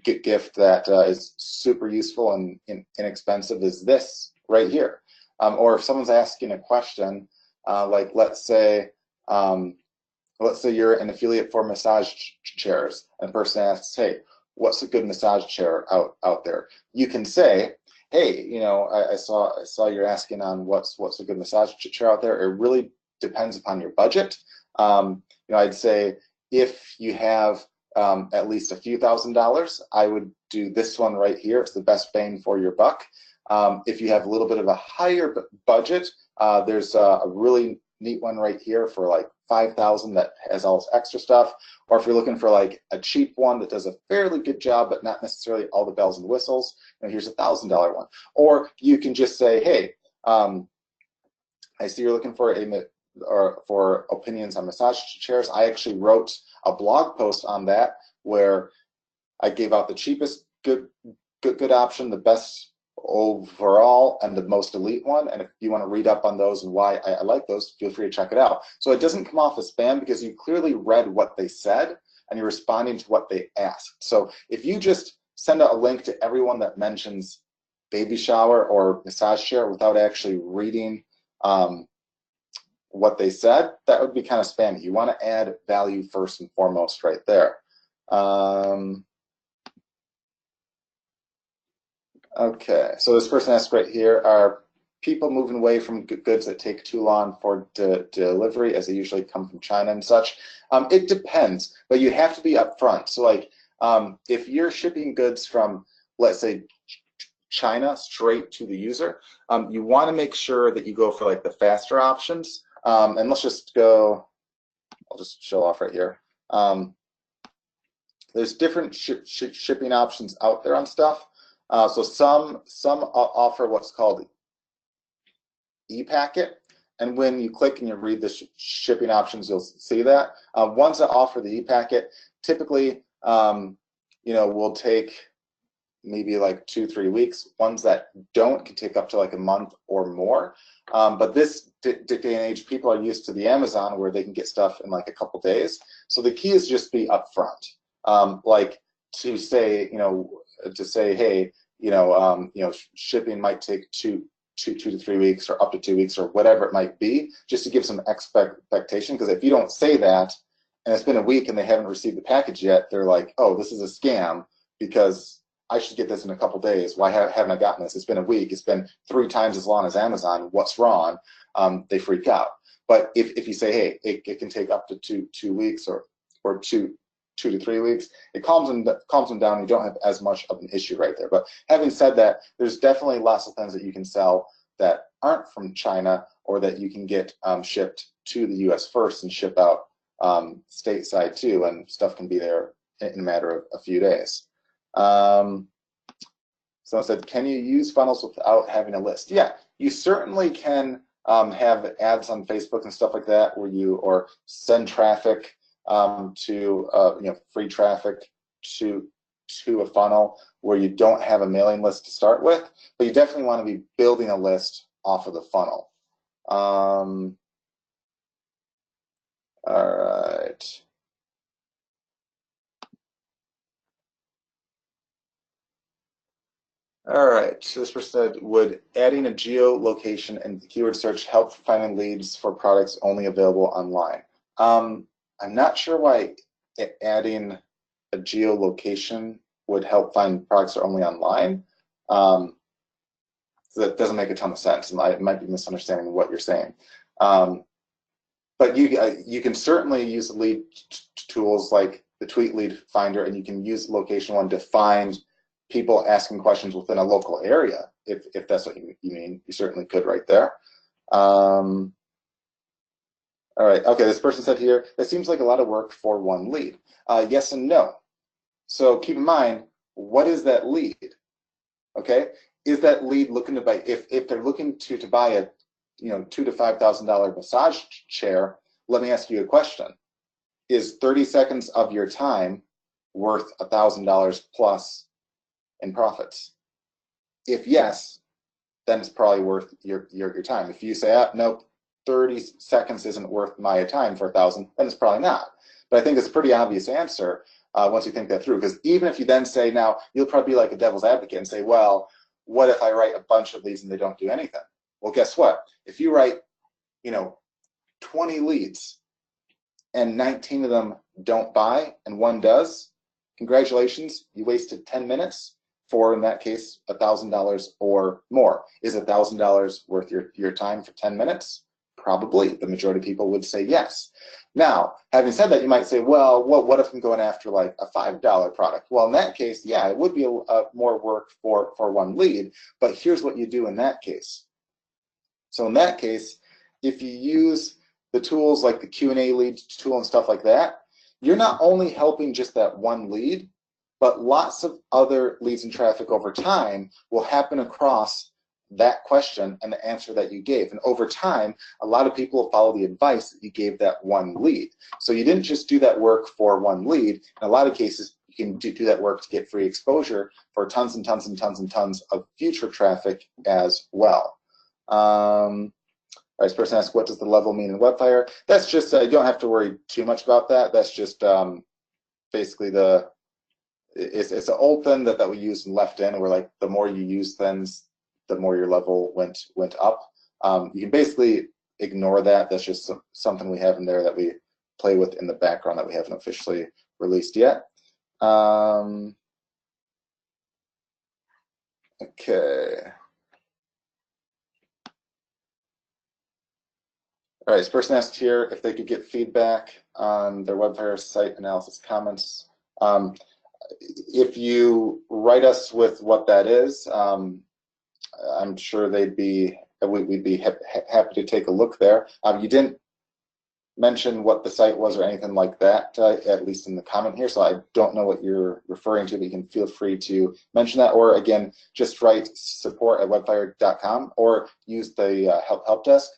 gift that is super useful and inexpensive is this right here. Or if someone's asking a question, like let's say you're an affiliate for massage chairs, and the person asks, hey, what's a good massage chair out there? You can say, hey, I saw you're asking on what's a good massage chair out there. It really depends upon your budget. I'd say if you have at least a few $1,000s, I would do this one right here. It's the best bang for your buck. If you have a little bit of a higher budget, there's a really neat one right here for like $5,000 that has all this extra stuff. Or if you're looking for like a cheap one that does a fairly good job but not necessarily all the bells and whistles, here's a $1,000 one. Or you can just say, hey, I see you're looking for opinions on massage chairs. I actually wrote a blog post on that where I gave out the cheapest good option, the best overall, and the most elite one. And if you want to read up on those and why I like those, feel free to check it out. So it doesn't come off as spam because you clearly read what they said and you're responding to what they asked. So if you just send out a link to everyone that mentions baby shower or massage chair without actually reading what they said, that would be kind of spammy. You want to add value first and foremost right there. Okay, so this person asked right here, are people moving away from goods that take too long for delivery, as they usually come from China and such? It depends, but you have to be upfront. So like, if you're shipping goods from, let's say, China straight to the user, you want to make sure that you go for like the faster options. And let's just go, I'll just show off right here. There's different shipping options out there on stuff. So some offer what's called e-packet, and when you click and you read the shipping options, you'll see that. Ones that offer the e-packet typically, will take maybe like 2-3 weeks. Ones that don't can take up to like a month or more. But this day and age, people are used to the Amazon where they can get stuff in like a couple days. So the key is just be upfront. Like to say, hey, shipping might take two to 3 weeks or up to 2 weeks or whatever it might be, just to give some expectation. Because if you don't say that and it's been a week and they haven't received the package yet, they're like, oh, this is a scam because I should get this in a couple days. Why haven't I gotten this? It's been a week. It's been 3 times as long as Amazon. What's wrong? They freak out. But if you say, hey, it can take up to two weeks or 2 to 3 weeks, it calms them down. You don't have as much of an issue right there. But having said that, there's definitely lots of things that you can sell that aren't from China or that you can get shipped to the U.S. first and ship out stateside too, and stuff can be there in a matter of a few days. Someone said, can you use funnels without having a list? Yeah, you certainly can have ads on Facebook and stuff like that, or send traffic to free traffic to a funnel where you don't have a mailing list to start with, but you definitely want to be building a list off of the funnel. All right. All right, so this person said, would adding a geolocation and keyword search help finding leads for products only available online? I'm not sure why adding a geolocation would help find products that are only online. So that doesn't make a ton of sense. It might be misunderstanding what you're saying. But you can certainly use lead tools like the Tweet Lead Finder, and you can use Location One to find people asking questions within a local area, if that's what you mean. You certainly could right there. All right, okay, this person said here, that seems like a lot of work for one lead. Yes and no. So keep in mind, what is that lead? Okay, is that lead looking to buy, if they're looking to buy a $2,000 to $5,000 massage chair, let me ask you a question. Is 30 seconds of your time worth $1,000 plus in profits? If yes, then it's probably worth your time. If you say, nope, 30 seconds isn't worth my time for 1,000, then it's probably not. But I think it's a pretty obvious answer once you think that through, because even if you then say, now you'll probably be like a devil's advocate and say, well, what if I write a bunch of these and they don't do anything? Well, guess what? If you write 20 leads and 19 of them don't buy and one does, congratulations, you wasted 10 minutes for, in that case, $1,000 or more. Is $1,000 worth your time for 10 minutes? Probably. The majority of people would say yes. Now, having said that, you might say, well, what if I'm going after like a $5 product? Well, in that case, yeah, it would be more work for one lead, but here's what you do in that case. So in that case, if you use the tools like the Q&A lead tool and stuff like that, you're not only helping just that one lead, but lots of other leads and traffic over time will happen across that question and the answer that you gave. And over time, a lot of people will follow the advice that you gave that one lead. So you didn't just do that work for one lead. In a lot of cases, you can do that work to get free exposure for tons and tons and tons and tons of future traffic as well. This person asked, what does the level mean in Webfire? That's just, you don't have to worry too much about that. That's just basically it's an old thing that we used and left in, where like the more you use things, the more your level went up. You can basically ignore that. That's just something we have in there that we play with in the background that we haven't officially released yet. Okay. All right, this person asked here if they could get feedback on their Webfire site analysis comments. If you write us with what that is, I'm sure we'd be happy to take a look there. You didn't mention what the site was or anything like that, at least in the comment here, so I don't know what you're referring to, but you can feel free to mention that, or again, just write support@webfire.com or use the help desk.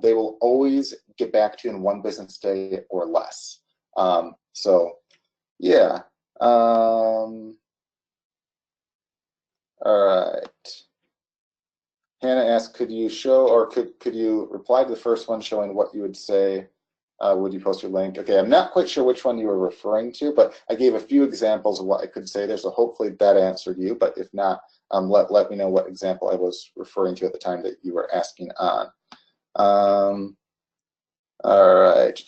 They will always get back to you in 1 business day or less. So yeah. All right. Hannah asked, could you show, or could you reply to the first one showing what you would say? Would you post your link? Okay, I'm not quite sure which one you were referring to, but I gave a few examples of what I could say there, so hopefully that answered you. But if not, let me know what example I was referring to at the time that you were asking on. All right.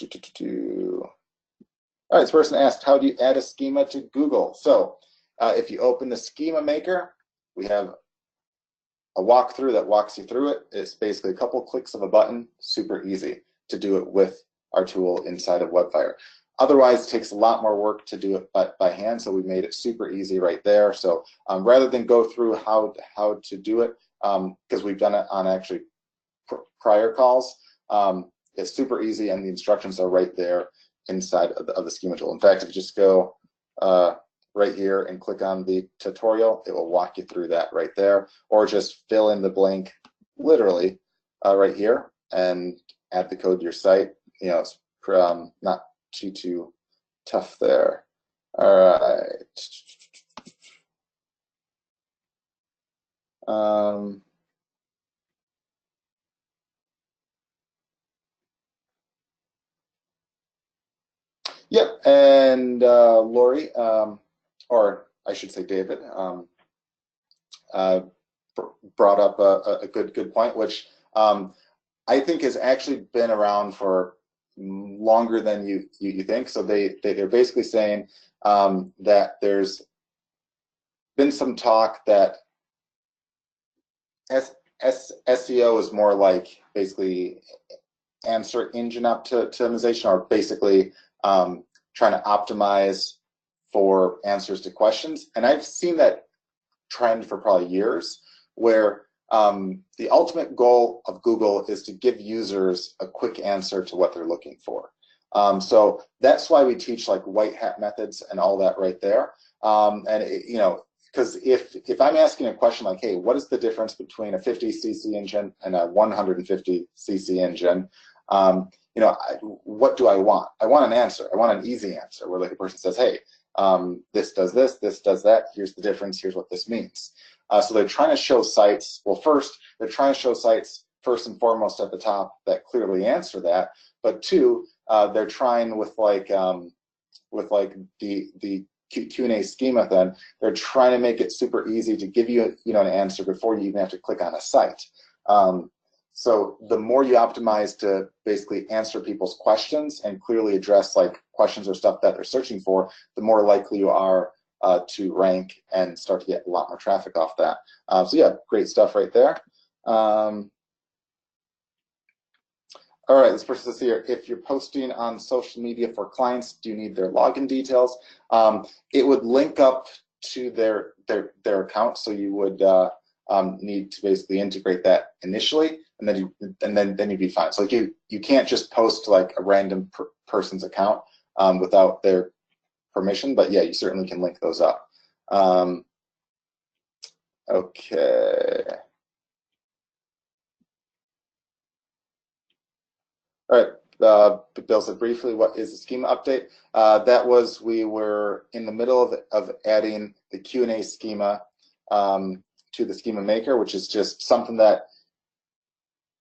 All right, this person asked, how do you add a schema to Google? So if you open the schema maker, we have a walkthrough that walks you through it. It's basically a couple clicks of a button, super easy to do it with our tool inside of Webfire. Otherwise, it takes a lot more work to do it by hand, so we made it super easy right there. So rather than go through how to do it, because we've done it on actually prior calls, it's super easy, and the instructions are right there inside of the schema tool. In fact, if you just go right here and click on the tutorial, it will walk you through that right there, or just fill in the blank literally right here and add the code to your site. You know, it's not too tough there. All right. Yep, and Lori, or I should say David, brought up a good point, which I think has actually been around for longer than you think. So they're basically saying that there's been some talk that SEO is more like basically answer engine optimization, or basically trying to optimize for answers to questions. And I've seen that trend for probably years, where the ultimate goal of Google is to give users a quick answer to what they're looking for. So that's why we teach like white hat methods and all that right there. You know, because if I'm asking a question like, hey, what is the difference between a 50cc engine and a 150cc engine? You know, what do I want? I want an answer. I want an easy answer where like a person says, hey, this does this, this does that, here's the difference, here's what this means. So they're trying to show sites, well, first, they're trying to show sites first and foremost at the top that clearly answer that, but two, they're trying with like the Q&A schema, then they're trying to make it super easy to give you an answer before you even have to click on a site. So the more you optimize to basically answer people's questions and clearly address like questions or stuff that they're searching for, the more likely you are to rank and start to get a lot more traffic off that. So yeah, great stuff right there. All right, this person says here, if you're posting on social media for clients, do you need their login details? It would link up to their account, so you would need to basically integrate that initially, and then you'd be fine. So like you can't just post to like a random person's account without their permission, but yeah, you certainly can link those up. Okay. All right, Bill said briefly, what is the schema update? That was, we were in the middle of adding the Q&A schema to the schema maker, which is just something that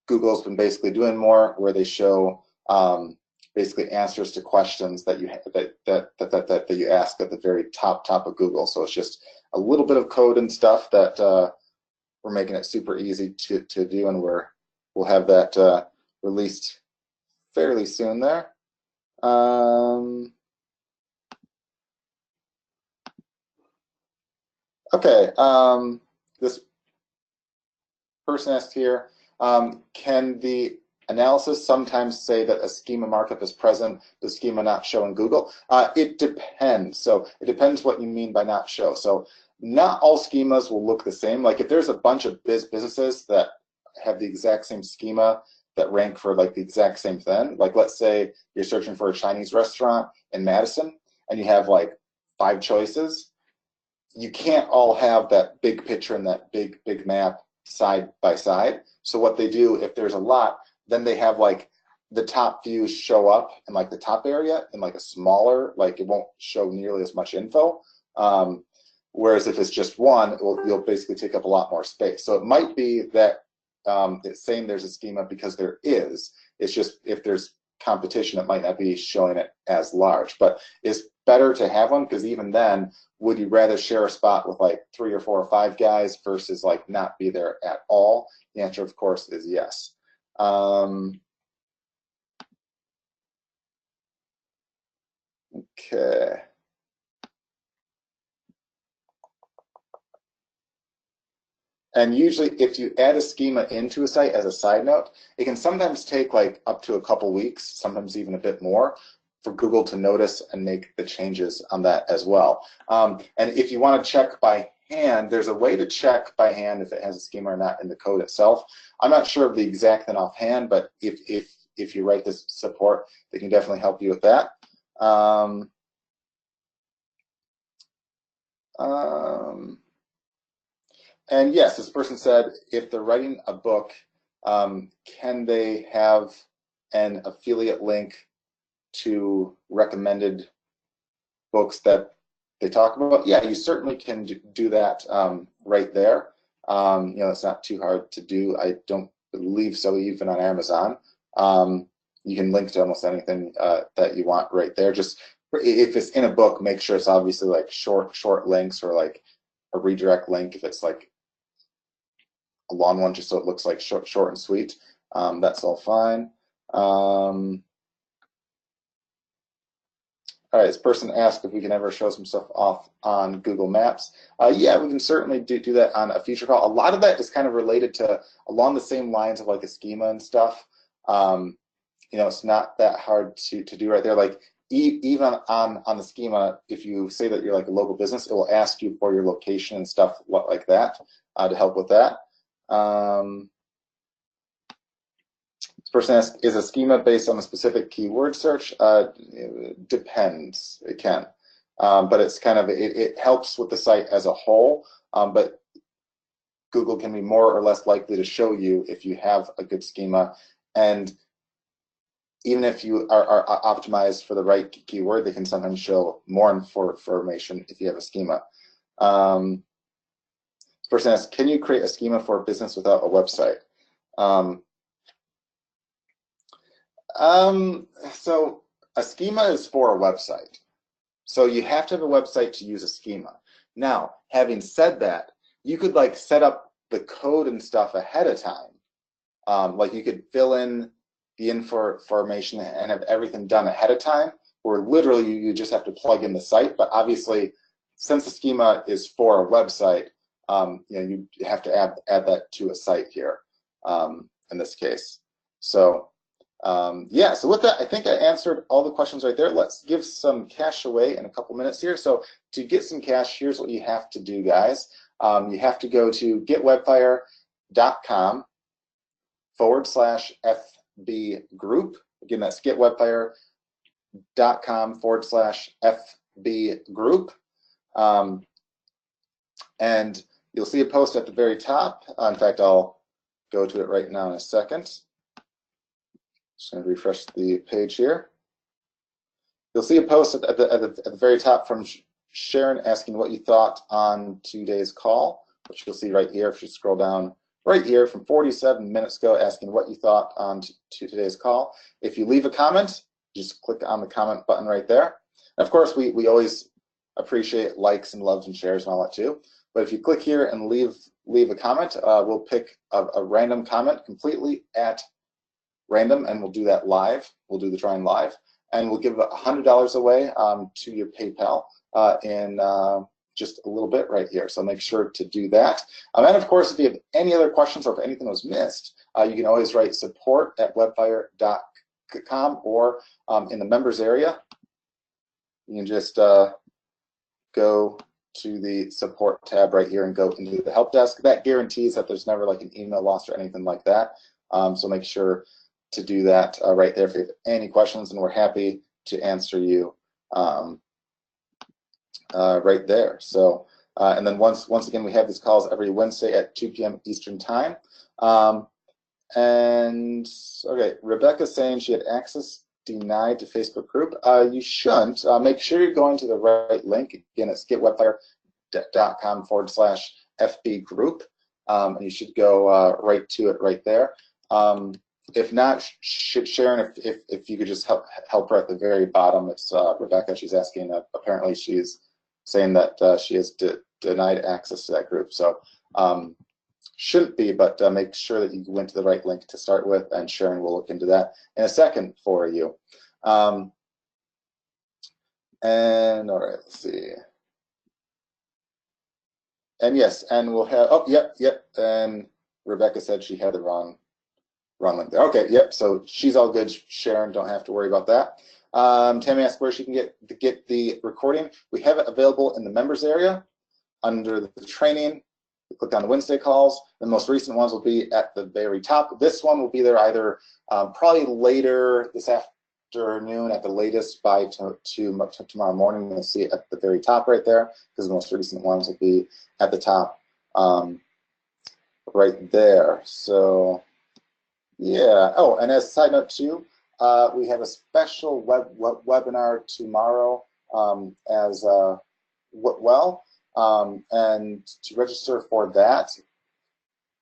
Google's been basically doing more, where they show basically answers to questions that you that you ask at the very top of Google. So it's just a little bit of code and stuff that we're making it super easy to do, and we'll have that released fairly soon there. Okay, this person asked here, can the analysis sometimes say that a schema markup is present, the schema not show in Google? It depends. So it depends what you mean by not show. So not all schemas will look the same. Like if there's a bunch of businesses that have the exact same schema that rank for like the exact same thing, like let's say you're searching for a Chinese restaurant in Madison and you have like 5 choices, you can't all have that big picture and that big map side by side. So what they do, if there's a lot, then they have like the top views show up in like the top area in like a smaller, like it won't show nearly as much info. Whereas if it's just one, you'll basically take up a lot more space. So it might be that it's saying there's a schema because there is. It's just if there's competition, it might not be showing it as large. But it's better to have one because even then, would you rather share a spot with like 3 or 4 or 5 guys versus like not be there at all? The answer, of course, is yes. Okay. And usually if you add a schema into a site as a side note, it can sometimes take like up to a couple weeks, sometimes even a bit more, for Google to notice and make the changes on that as well. And if you want to check by hand, there's a way to check by hand if it has a schema or not in the code itself. I'm not sure of the exact thing offhand, but if you write this support, they can definitely help you with that. And yes, this person said, if they're writing a book, can they have an affiliate link to recommended books that they talk about? Yeah, you certainly can do that right there. You know, it's not too hard to do. I don't believe so, even on Amazon. You can link to almost anything that you want right there. Just if it's in a book, make sure it's obviously like short links or like a redirect link if it's like a long one, just so it looks like short and sweet. That's all fine. All right, this person asked if we can ever show some stuff off on Google Maps. Yeah, we can certainly do that on a future call. A lot of that is kind of related to along the same lines of like a schema and stuff. You know, it's not that hard to do right there. Like even on the schema, if you say that you're like a local business, it will ask you for your location and stuff like that to help with that. This person asks, is a schema based on a specific keyword search? It depends, it can. But it's kind of, it helps with the site as a whole, but Google can be more or less likely to show you if you have a good schema. And even if you are optimized for the right keyword, they can sometimes show more information if you have a schema. This person asks, can you create a schema for a business without a website? So a schema is for a website. So you have to have a website to use a schema. Now, having said that, you could like set up the code and stuff ahead of time. Like you could fill in the information and have everything done ahead of time, where literally you just have to plug in the site. But obviously, since the schema is for a website, you know, you have to add that to a site here in this case. So yeah, so with that, I think I answered all the questions right there. Let's give some cash away in a couple minutes here. So to get some cash, here's what you have to do, guys. You have to go to getwebfire.com/FB group. Again, that's getwebfire.com/FB group. And you'll see a post at the very top. In fact, I'll go to it right now in a second. Just going to refresh the page here. You'll see a post at the very top from Sharon asking what you thought on today's call, which you'll see right here if you scroll down right here from 47 minutes ago, asking what you thought on today's call. If you leave a comment, just click on the comment button right there. And of course, we always appreciate likes and loves and shares and all that too. But if you click here and leave a comment, we'll pick a random comment completely at random, and we'll do that live. We'll do the drawing live, and we'll give $100 away to your PayPal in just a little bit right here. So make sure to do that. And of course, if you have any other questions or if anything was missed, you can always write support@webfire.com, or in the members area, you can just go to the support tab right here and go into the help desk. That guarantees that there's never like an email lost or anything like that. So make sure to do that right there if you have any questions, and we're happy to answer you right there. So, and then once again, we have these calls every Wednesday at 2 p.m. Eastern time. And okay, Rebecca's saying she had access denied to Facebook group. You shouldn't. Make sure you're going to the right link. Again, it's getwebfire.com/FB group. And you should go right to it right there. If not, Sharon, if you could just help her at the very bottom. It's Rebecca. She's asking, apparently she's saying that she has denied access to that group. So shouldn't be, but make sure that you went to the right link to start with, and Sharon will look into that in a second for you. And all right, let's see. And yes, and we'll have, oh, yep, and Rebecca said she had the wrong link there. Okay, yep, so she's all good, Sharon, don't have to worry about that. Tammy asked where she can get the recording. We have it available in the members area under the training. Click on the Wednesday calls. The most recent ones will be at the very top. This one will be there either probably later this afternoon at the latest by tomorrow morning. You'll see it at the very top right there, because the most recent ones will be at the top right there. So yeah. Oh, and as a side note too, we have a special webinar tomorrow as well. And to register for that,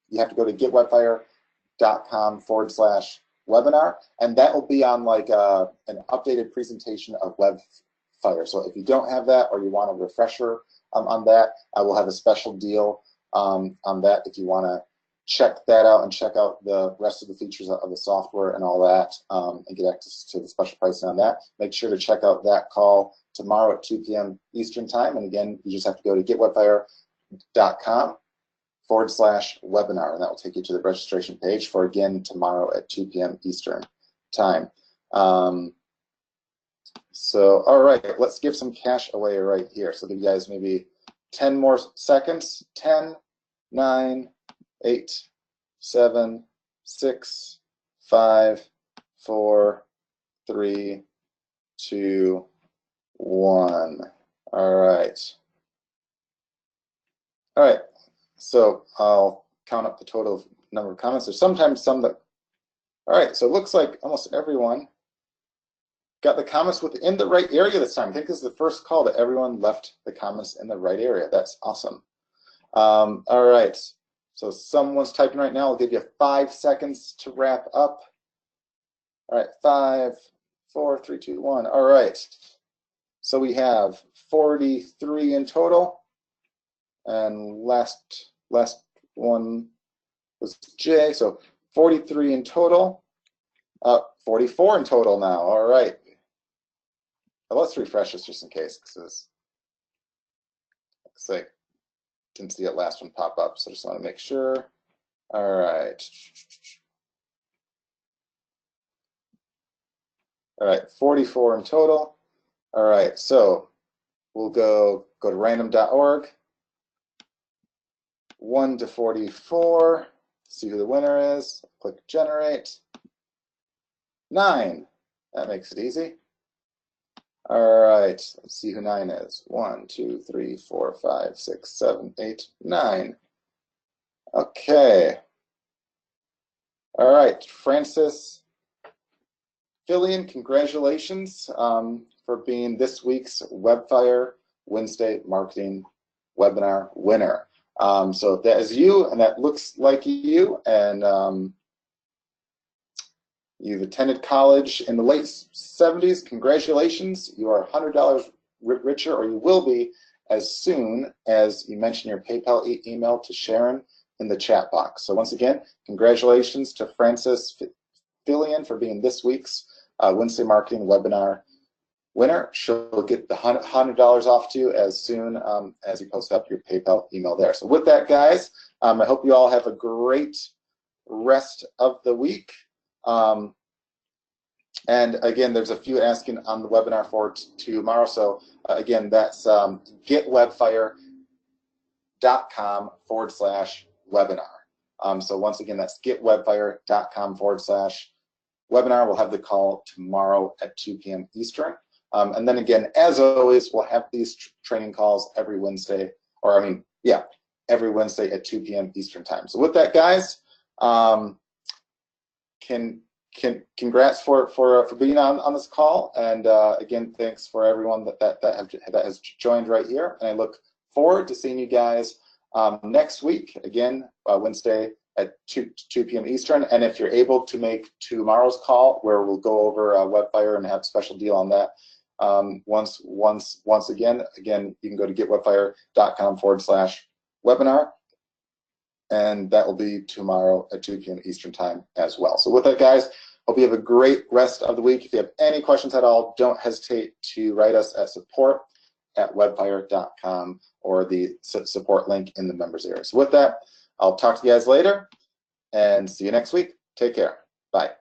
you have to go to getwebfire.com/webinar, and that will be on like an updated presentation of WebFire. So if you don't have that, or you want a refresher on that, I will have a special deal on that if you want to check that out and check out the rest of the features of the software and all that, and get access to the special pricing on that. Make sure to check out that call tomorrow at 2 p.m. Eastern time. And again, you just have to go to getwebfire.com/webinar, and that will take you to the registration page for, again, tomorrow at 2 p.m. Eastern time. So, all right, let's give some cash away right here. So give you guys maybe 10 more seconds. 10, 9, 8, 7, 6, 5, 4, 3, 2, 1. All right. All right. So I'll count up the total number of comments. There's sometimes some that. All right. So it looks like almost everyone got the comments within the right area this time. I think this is the first call that everyone left the comments in the right area. That's awesome. All right. So someone's typing right now. I'll give you 5 seconds to wrap up. All right. 5, 4, 3, 2, 1. All right. So we have 43 in total, and last one was Jay. So 43 in total. 44 in total now. All right. Well, let's refresh this just in case, because looks like didn't see that last one pop up, so just want to make sure. All right. All right, 44 in total. All right, so we'll go to random.org. 1 to 44. See who the winner is. Click generate. 9. That makes it easy. All right, let's see who 9 is. 1, 2, 3, 4, 5, 6, 7, 8, 9. Okay. All right, Francis Fillion, congratulations for being this week's WebFire Wednesday Marketing Webinar winner. So if that is you, and that looks like you, and you've attended college in the late 70s, congratulations. You are $100 richer, or you will be, as soon as you mention your PayPal email to Sharon in the chat box. So once again, congratulations to Francis fill-in for being this week's Wednesday Marketing Webinar winner. She'll get the $100 off to you as soon as you post up your PayPal email there. So with that, guys, I hope you all have a great rest of the week. And again, there's a few asking on the webinar for tomorrow. So again, that's getwebfire.com/webinar. So once again, that's getwebfire.com/webinar. We'll have the call tomorrow at 2 p.m. Eastern. And then again, as always, we'll have these training calls every Wednesday, every Wednesday at 2 p.m. Eastern time. So with that, guys, congrats for being on this call, and again, thanks for everyone that has joined right here. And I look forward to seeing you guys next week, again, Wednesday at 2 p.m. Eastern. And if you're able to make tomorrow's call, where we'll go over Webfire and have a special deal on that, once again, you can go to getwebfire.com/webinar, and that will be tomorrow at 2 p.m. Eastern time as well. So with that, guys, hope you have a great rest of the week. If you have any questions at all, don't hesitate to write us at support@webfire.com or the support link in the members area. So with that, I'll talk to you guys later and see you next week. Take care. Bye.